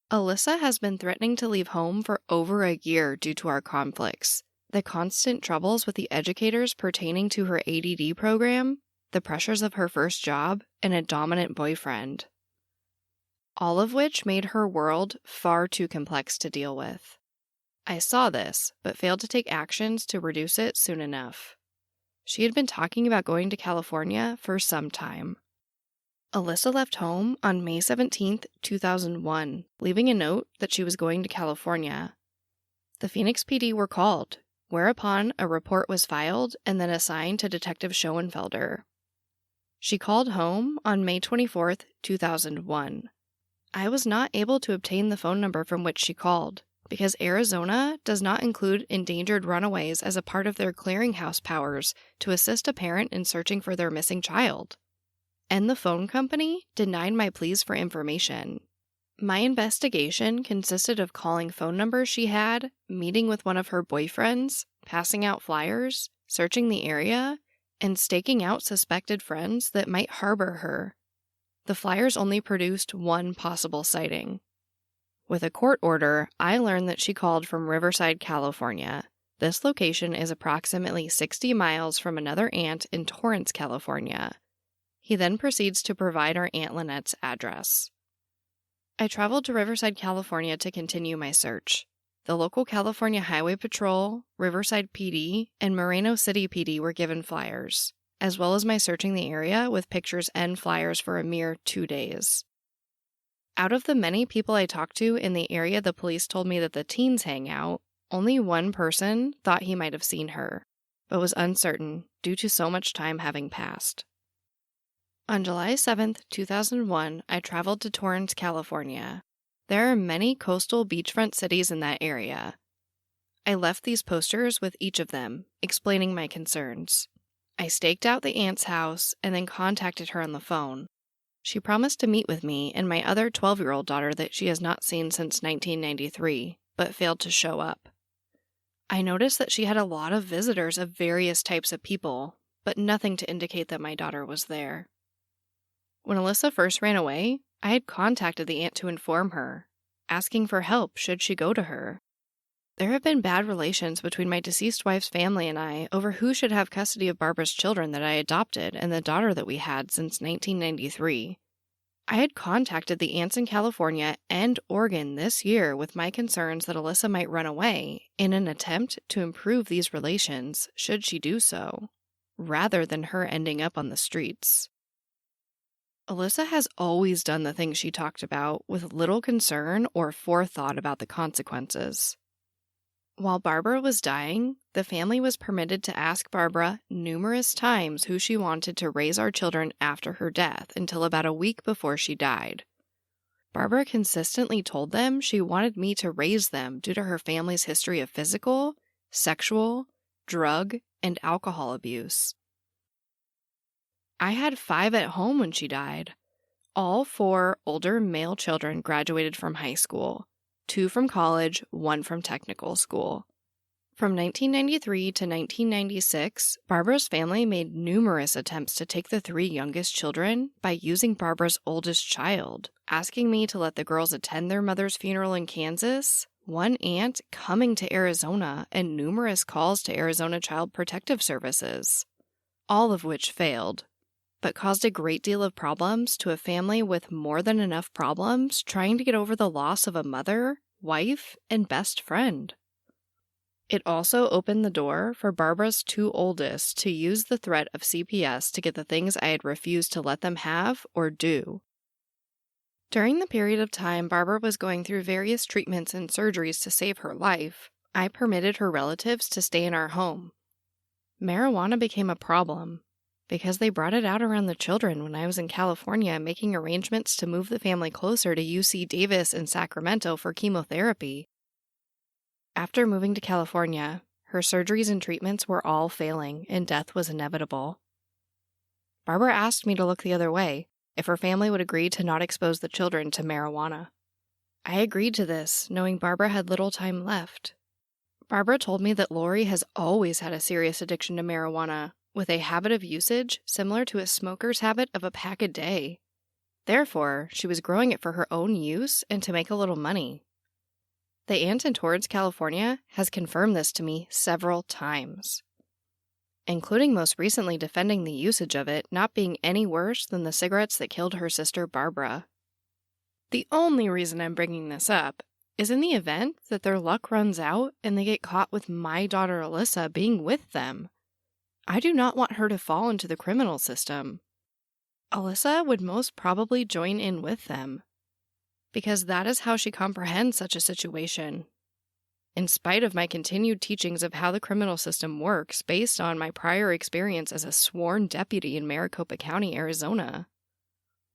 Alyssa has been threatening to leave home for over a year due to our conflicts, the constant troubles with the educators pertaining to her ADD program, the pressures of her first job, and a dominant boyfriend. All of which made her world far too complex to deal with. I saw this, but failed to take actions to reduce it soon enough. She had been talking about going to California for some time. Alyssa left home on May 17th, 2001, leaving a note that she was going to California. The Phoenix PD were called, whereupon a report was filed and then assigned to Detective Schoenfelder. She called home on May 24th, 2001. I was not able to obtain the phone number from which she called, because Arizona does not include endangered runaways as a part of their clearinghouse powers to assist a parent in searching for their missing child. And the phone company denied my pleas for information. My investigation consisted of calling phone numbers she had, meeting with one of her boyfriends, passing out flyers, searching the area, and staking out suspected friends that might harbor her. The flyers only produced one possible sighting. With a court order, I learned that she called from Riverside, California. This location is approximately 60 miles from another aunt in Torrance, California. He then proceeds to provide our Aunt Lynette's address. I traveled to Riverside, California to continue my search. The local California Highway Patrol, Riverside PD, and Moreno City PD were given flyers, as well as my searching the area with pictures and flyers for a mere 2 days. Out of the many people I talked to in the area the police told me that the teens hang out, only one person thought he might have seen her, but was uncertain due to so much time having passed. On July 7th, 2001, I traveled to Torrance, California. There are many coastal beachfront cities in that area. I left these posters with each of them, explaining my concerns. I staked out the aunt's house and then contacted her on the phone. She promised to meet with me and my other 12-year-old daughter that she has not seen since 1993, but failed to show up. I noticed that she had a lot of visitors of various types of people, but nothing to indicate that my daughter was there. When Alissa first ran away, I had contacted the aunt to inform her, asking for help should she go to her. There have been bad relations between my deceased wife's family and I over who should have custody of Barbara's children that I adopted and the daughter that we had since 1993. I had contacted the aunts in California and Oregon this year with my concerns that Alissa might run away in an attempt to improve these relations should she do so, rather than her ending up on the streets. Alissa has always done the things she talked about with little concern or forethought about the consequences. While Barbara was dying, the family was permitted to ask Barbara numerous times who she wanted to raise our children after her death until about a week before she died. Barbara consistently told them she wanted me to raise them due to her family's history of physical, sexual, drug, and alcohol abuse. I had 5 at home when she died. All 4 older male children graduated from high school. 2 from college, 1 from technical school. From 1993 to 1996, Barbara's family made numerous attempts to take the 3 youngest children by using Barbara's oldest child, asking me to let the girls attend their mother's funeral in Kansas, one aunt coming to Arizona, and numerous calls to Arizona Child Protective Services, all of which failed, but caused a great deal of problems to a family with more than enough problems trying to get over the loss of a mother, wife, and best friend. It also opened the door for Barbara's 2 oldest to use the threat of CPS to get the things I had refused to let them have or do. During the period of time Barbara was going through various treatments and surgeries to save her life, I permitted her relatives to stay in our home. Marijuana became a problem because they brought it out around the children when I was in California making arrangements to move the family closer to UC Davis in Sacramento for chemotherapy. After moving to California, her surgeries and treatments were all failing and death was inevitable. Barbara asked me to look the other way if her family would agree to not expose the children to marijuana. I agreed to this, knowing Barbara had little time left. Barbara told me that Lori has always had a serious addiction to marijuana, with a habit of usage similar to a smoker's habit of a pack a day. Therefore, she was growing it for her own use and to make a little money. The aunt in Torrance, California, has confirmed this to me several times, including most recently defending the usage of it not being any worse than the cigarettes that killed her sister Barbara. The only reason I'm bringing this up is in the event that their luck runs out and they get caught with my daughter Alissa being with them. I do not want her to fall into the criminal system. Alissa would most probably join in with them, because that is how she comprehends such a situation. In spite of my continued teachings of how the criminal system works based on my prior experience as a sworn deputy in Maricopa County, Arizona.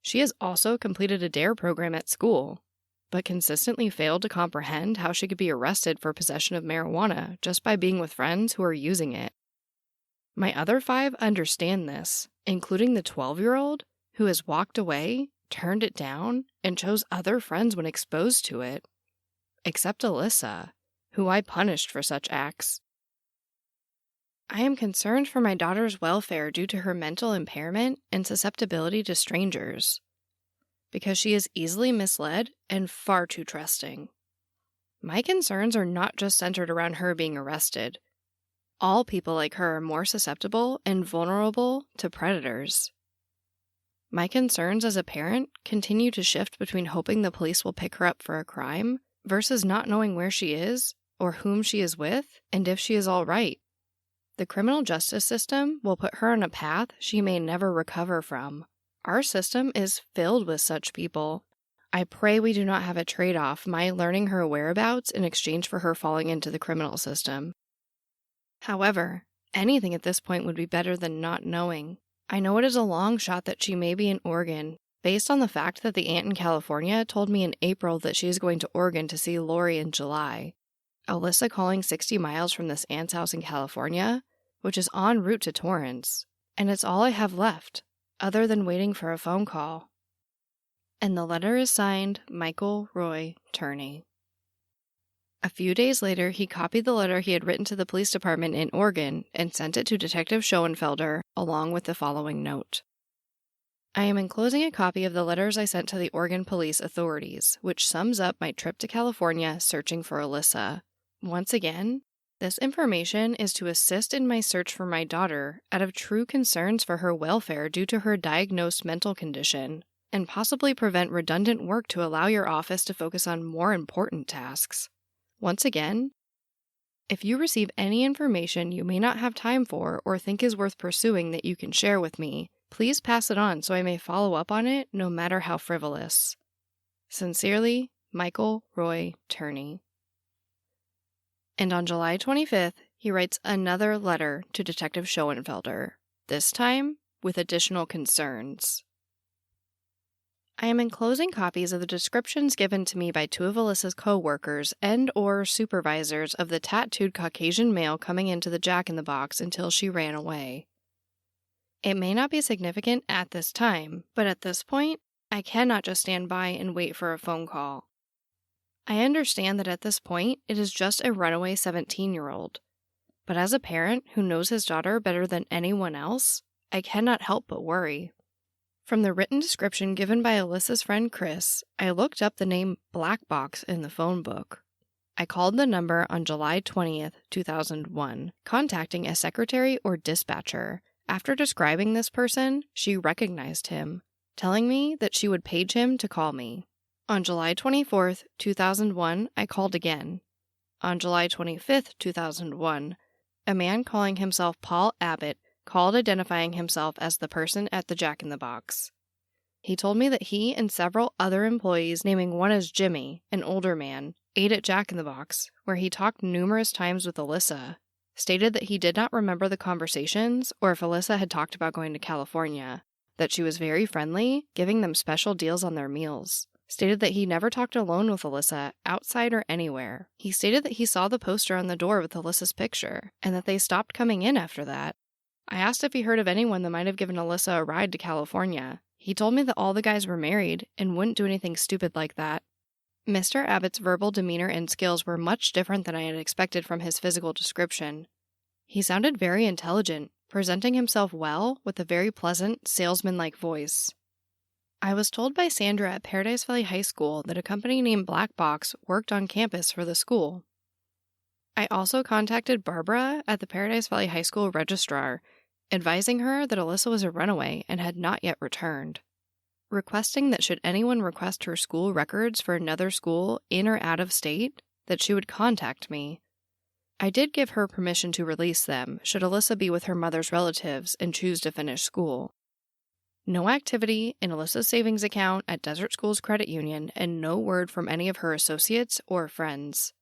She has also completed a DARE program at school, but consistently failed to comprehend how she could be arrested for possession of marijuana just by being with friends who are using it. My other 5 understand this, including the 12-year-old who has walked away, turned it down, and chose other friends when exposed to it, except Alissa, who I punished for such acts. I am concerned for my daughter's welfare due to her mental impairment and susceptibility to strangers, because she is easily misled and far too trusting. My concerns are not just centered around her being arrested. All people like her are more susceptible and vulnerable to predators. My concerns as a parent continue to shift between hoping the police will pick her up for a crime versus not knowing where she is or whom she is with and if she is all right. The criminal justice system will put her on a path she may never recover from. Our system is filled with such people. I pray we do not have a trade-off, my learning her whereabouts in exchange for her falling into the criminal system. However, anything at this point would be better than not knowing. I know it is a long shot that she may be in Oregon, based on the fact that the aunt in California told me in April that she is going to Oregon to see Lori in July. Alissa calling 60 miles from this aunt's house in California, which is en route to Torrance, and it's all I have left, other than waiting for a phone call. And the letter is signed Michael Roy Turney. A few days later, he copied the letter he had written to the police department in Oregon and sent it to Detective Schoenfelder, along with the following note. I am enclosing a copy of the letters I sent to the Oregon police authorities, which sums up my trip to California searching for Alissa. Once again, this information is to assist in my search for my daughter out of true concerns for her welfare due to her diagnosed mental condition, and possibly prevent redundant work to allow your office to focus on more important tasks. Once again, if you receive any information you may not have time for or think is worth pursuing that you can share with me, please pass it on so I may follow up on it no matter how frivolous. Sincerely, Michael Roy Turney. And on July 25th, he writes another letter to Detective Schoenfelder, this time with additional concerns. I am enclosing copies of the descriptions given to me by two of Alissa's co-workers and/or supervisors of the tattooed Caucasian male coming into the Jack-in-the-Box until she ran away. It may not be significant at this time, but at this point, I cannot just stand by and wait for a phone call. I understand that at this point, it is just a runaway 17-year-old. But as a parent who knows his daughter better than anyone else, I cannot help but worry. From the written description given by Alissa's friend Chris, I looked up the name Black Box in the phone book. I called the number on July 20th, 2001, contacting a secretary or dispatcher. After describing this person, she recognized him, telling me that she would page him to call me. On July 24th, 2001, I called again. On July 25th, 2001, a man calling himself Paul Abbott called identifying himself as the person at the Jack-in-the-Box. He told me that he and several other employees, naming one as Jimmy, an older man, ate at Jack-in-the-Box, where he talked numerous times with Alissa, stated that he did not remember the conversations or if Alissa had talked about going to California, that she was very friendly, giving them special deals on their meals. Stated that he never talked alone with Alissa, outside or anywhere. He stated that he saw the poster on the door with Alissa's picture, and that they stopped coming in after that. I asked if he heard of anyone that might have given Alissa a ride to California. He told me that all the guys were married and wouldn't do anything stupid like that. Mr. Abbott's verbal demeanor and skills were much different than I had expected from his physical description. He sounded very intelligent, presenting himself well with a very pleasant, salesman-like voice. I was told by Sandra at Paradise Valley High School that a company named Black Box worked on campus for the school. I also contacted Barbara at the Paradise Valley High School registrar, advising her that Alissa was a runaway and had not yet returned, requesting that should anyone request her school records for another school in or out of state, that she would contact me. I did give her permission to release them should Alissa be with her mother's relatives and choose to finish school. No activity in Alissa's savings account at Desert Schools Credit Union, and no word from any of her associates or friends.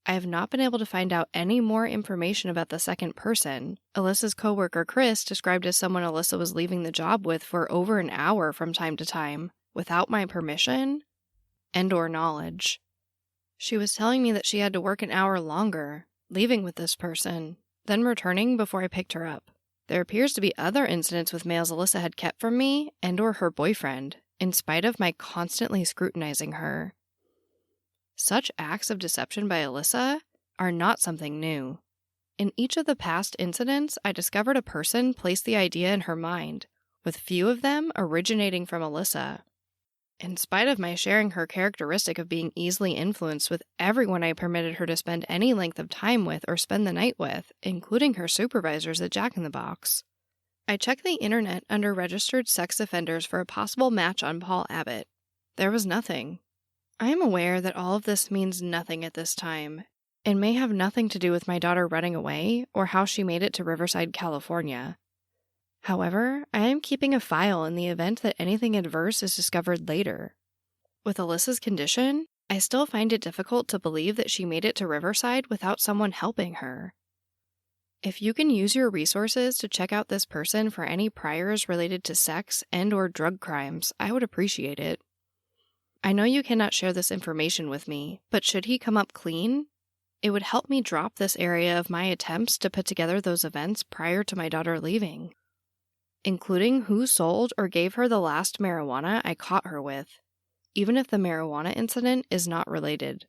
I have not been able to find out any more information about the second person. Alissa's coworker Chris described as someone Alissa was leaving the job with for over an hour from time to time, without my permission and/or knowledge. She was telling me that she had to work an hour longer, leaving with this person, then returning before I picked her up. There appears to be other incidents with males Alissa had kept from me and/or her boyfriend, in spite of my constantly scrutinizing her. Such acts of deception by Alissa are not something new. In each of the past incidents, I discovered a person placed the idea in her mind, with few of them originating from Alissa. In spite of my sharing her characteristic of being easily influenced with everyone I permitted her to spend any length of time with or spend the night with, including her supervisors at Jack-in-the-Box. I checked the internet under registered sex offenders for a possible match on Paul Abbott. There was nothing. I am aware that all of this means nothing at this time, and may have nothing to do with my daughter running away or how she made it to Riverside, California. However, I am keeping a file in the event that anything adverse is discovered later. With Alissa's condition, I still find it difficult to believe that she made it to Riverside without someone helping her. If you can use your resources to check out this person for any priors related to sex and/or drug crimes, I would appreciate it. I know you cannot share this information with me, but should he come up clean, it would help me drop this area of my attempts to put together those events prior to my daughter leaving, including who sold or gave her the last marijuana I caught her with, even if the marijuana incident is not related.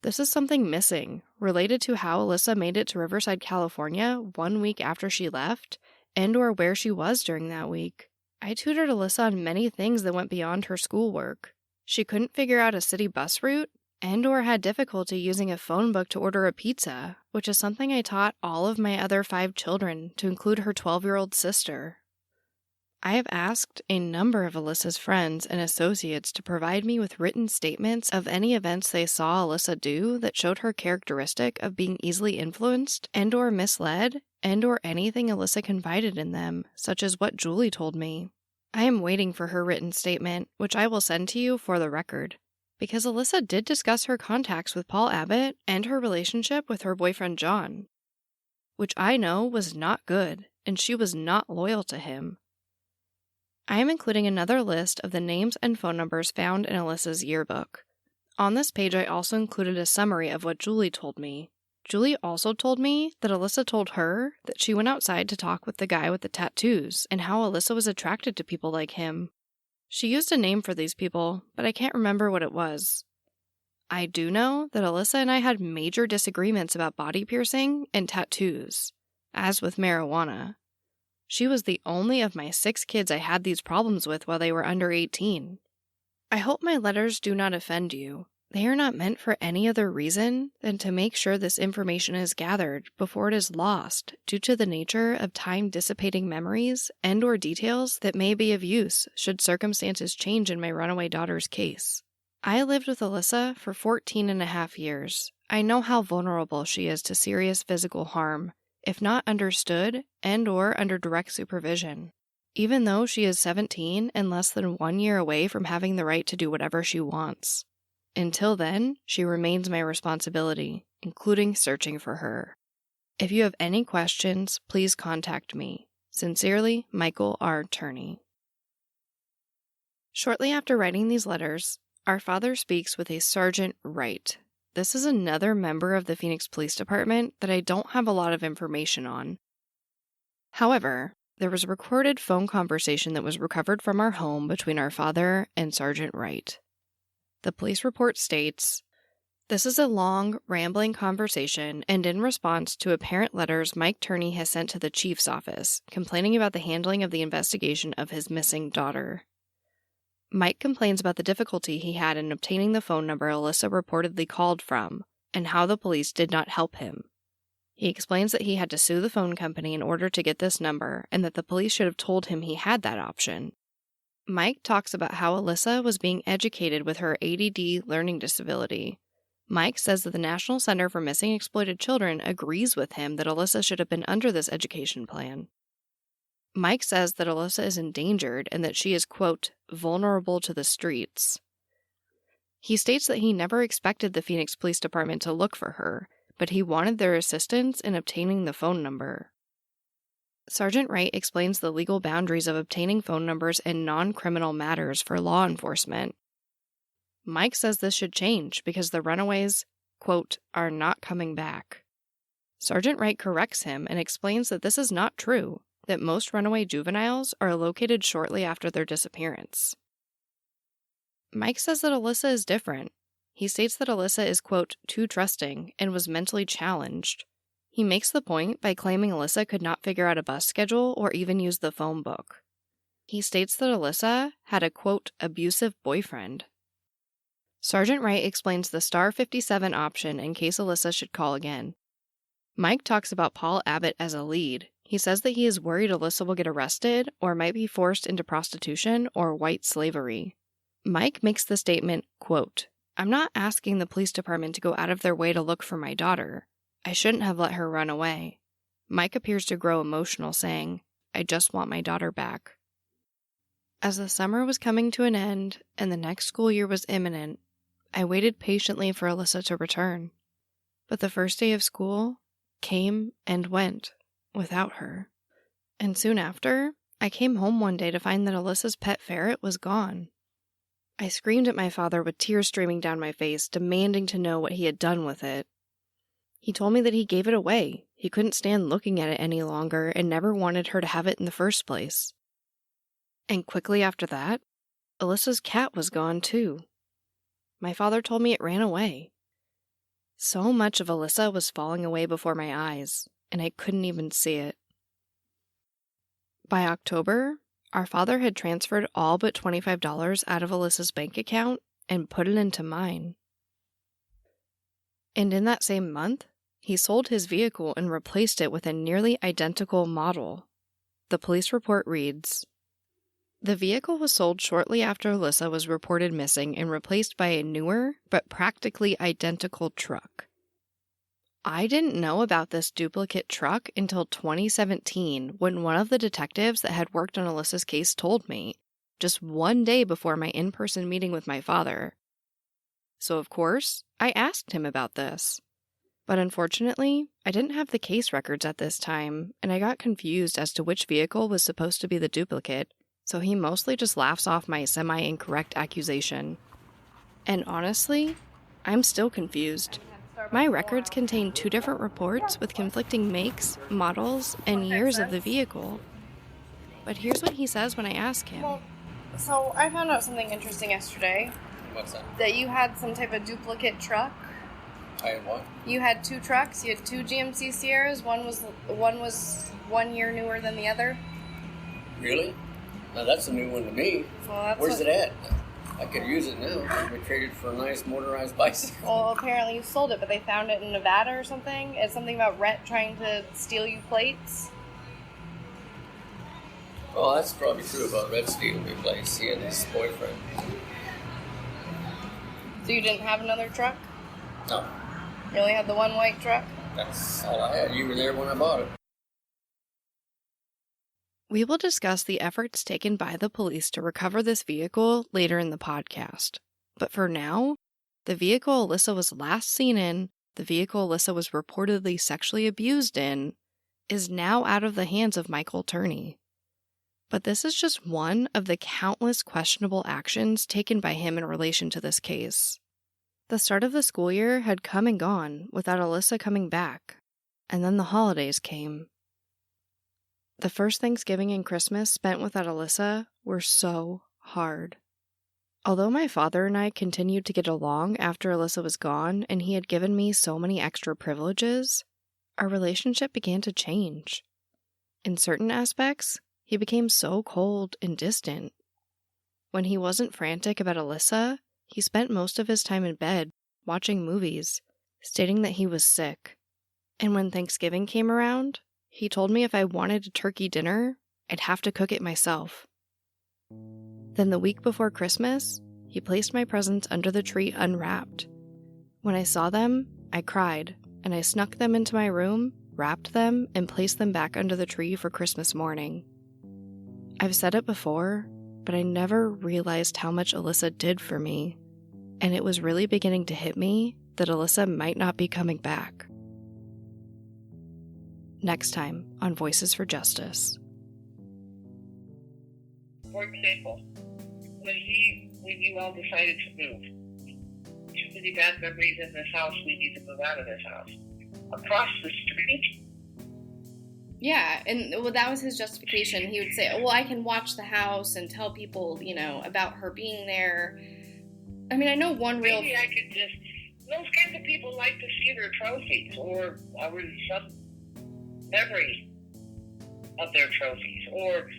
This is something missing, related to how Alissa made it to Riverside, California 1 week after she left, and/or where she was during that week. I tutored Alissa on many things that went beyond her schoolwork. She couldn't figure out a city bus route and/or had difficulty using a phone book to order a pizza, which is something I taught all of my other 5 children, to include her 12-year-old sister. I have asked a number of Alissa's friends and associates to provide me with written statements of any events they saw Alissa do that showed her characteristic of being easily influenced and/or misled and/or anything Alissa confided in them, such as what Julie told me. I am waiting for her written statement, which I will send to you for the record, because Alissa did discuss her contacts with Paul Abbott and her relationship with her boyfriend John, which I know was not good, and she was not loyal to him. I am including another list of the names and phone numbers found in Alissa's yearbook. On this page, I also included a summary of what Julie told me. Julie also told me that Alissa told her that she went outside to talk with the guy with the tattoos and how Alissa was attracted to people like him. She used a name for these people, but I can't remember what it was. I do know that Alissa and I had major disagreements about body piercing and tattoos, as with marijuana. She was the only of my 6 kids I had these problems with while they were under 18. I hope my letters do not offend you. They are not meant for any other reason than to make sure this information is gathered before it is lost due to the nature of time-dissipating memories and/or details that may be of use should circumstances change in my runaway daughter's case. I lived with Alissa for 14.5 years. I know how vulnerable she is to serious physical harm, if not understood and/or under direct supervision. Even though she is 17 and less than 1 year away from having the right to do whatever she wants. Until then, she remains my responsibility, including searching for her. If you have any questions, please contact me. Sincerely, Michael R. Turney. Shortly after writing these letters, our father speaks with a Sergeant Wright. This is another member of the Phoenix Police Department that I don't have a lot of information on. However, there was a recorded phone conversation that was recovered from our home between our father and Sergeant Wright. The police report states, "This is a long, rambling conversation and in response to apparent letters Mike Turney has sent to the chief's office, complaining about the handling of the investigation of his missing daughter. Mike complains about the difficulty he had in obtaining the phone number Alissa reportedly called from, and how the police did not help him. He explains that he had to sue the phone company in order to get this number, and that the police should have told him he had that option. Mike talks about how Alissa was being educated with her ADD learning disability. Mike says that the National Center for Missing and Exploited Children agrees with him that Alissa should have been under this education plan. Mike says that Alissa is endangered and that she is, quote, vulnerable to the streets. He states that he never expected the Phoenix Police Department to look for her, but he wanted their assistance in obtaining the phone number. Sergeant Wright explains the legal boundaries of obtaining phone numbers in non-criminal matters for law enforcement. Mike says this should change because the runaways, quote, are not coming back. Sergeant Wright corrects him and explains that this is not true, that most runaway juveniles are located shortly after their disappearance. Mike says that Alissa is different. He states that Alissa is, quote, too trusting and was mentally challenged. He makes the point by claiming Alissa could not figure out a bus schedule or even use the phone book. He states that Alissa had a, quote, abusive boyfriend. Sergeant Wright explains the star 57 option in case Alissa should call again. Mike talks about Paul Abbott as a lead. He says that he is worried Alissa will get arrested or might be forced into prostitution or white slavery. Mike makes the statement, quote, I'm not asking the police department to go out of their way to look for my daughter. I shouldn't have let her run away. Mike appears to grow emotional, saying, I just want my daughter back. As the summer was coming to an end and the next school year was imminent, I waited patiently for Alissa to return. But the first day of school came and went without her. And soon after, I came home one day to find that Alyssa's pet ferret was gone. I screamed at my father with tears streaming down my face, demanding to know what he had done with it. He told me that he gave it away. He couldn't stand looking at it any longer and never wanted her to have it in the first place. And quickly after that, Alyssa's cat was gone too. My father told me it ran away. So much of Alissa was falling away before my eyes, and I couldn't even see it. By October, our father had transferred all but $25 out of Alyssa's bank account and put it into mine. And in that same month, he sold his vehicle and replaced it with a nearly identical model. The police report reads, "The vehicle was sold shortly after Alissa was reported missing and replaced by a newer but practically identical truck. I didn't know about this duplicate truck until 2017 when one of the detectives that had worked on Alyssa's case told me, just one day before my in-person meeting with my father. So, of course, I asked him about this. But unfortunately, I didn't have the case records at this time, and I got confused as to which vehicle was supposed to be the duplicate, so he mostly just laughs off my semi-incorrect accusation. And honestly, I'm still confused. My records contain 2 different reports with conflicting makes, models, and years of the vehicle. But here's what he says when I ask him. Well, so I found out something interesting yesterday. What's that? That you had some type of duplicate truck. I had what? You had 2 trucks. You had 2 GMC Sierras. One was 1 year newer than the other. Really? Now that's a new one to me. Well, Where's it at? I could use it now. We traded for a nice motorized bicycle. Well, apparently you sold it, but they found it in Nevada or something. It's something about Rhett trying to steal you plates. Well, that's probably true about Red stealing me place. He and his boyfriend. So you didn't have another truck? No. You only had the one white truck? That's all I had. You were there when I bought it. We will discuss the efforts taken by the police to recover this vehicle later in the podcast. But for now, the vehicle Alissa was last seen in, the vehicle Alissa was reportedly sexually abused in, is now out of the hands of Michael Turney. But this is just one of the countless questionable actions taken by him in relation to this case. The start of the school year had come and gone without Alissa coming back, and then the holidays came. The first Thanksgiving and Christmas spent without Alissa were so hard. Although my father and I continued to get along after Alissa was gone and he had given me so many extra privileges, our relationship began to change. In certain aspects, he became so cold and distant. When he wasn't frantic about Alissa, he spent most of his time in bed, watching movies, stating that he was sick. And when Thanksgiving came around, he told me if I wanted a turkey dinner, I'd have to cook it myself. Then the week before Christmas, he placed my presents under the tree unwrapped. When I saw them, I cried, and I snuck them into my room, wrapped them, and placed them back under the tree for Christmas morning. I've said it before, but I never realized how much Alissa did for me, and it was really beginning to hit me that Alissa might not be coming back. Next time on Voices for Justice. For example, when you all decided to move, too many bad memories in this house, we need to move out of this house. Across the street. Yeah, and well, that was his justification. He would say, well, I can watch the house and tell people, about her being there. I mean, I know one real... Maybe I could just... Those kinds of people like to see their trophies or some memory of their trophies or...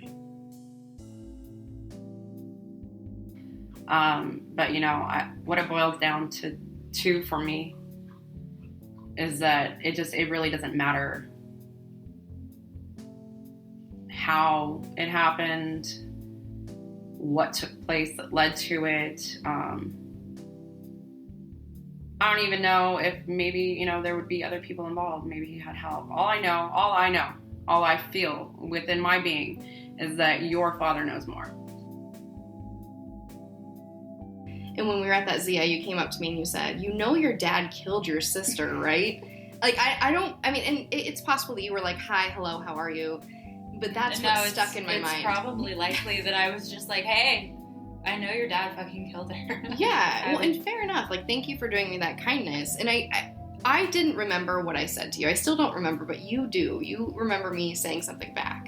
But, what it boils down to for me is that it really doesn't matter how it happened, what took place that led to it. I don't even know if maybe, there would be other people involved. Maybe he had help. All I feel within my being is that your father knows more. And when we were at that Zia, you came up to me and you said, your dad killed your sister, right? Like, and it's possible that you were like, hi, hello, how are you? But that's what's stuck in my mind. It's probably likely that I was just like, hey, I know your dad fucking killed her. Yeah, well, and fair enough. Like, thank you for doing me that kindness. And I didn't remember what I said to you. I still don't remember, but you do. You remember me saying something back.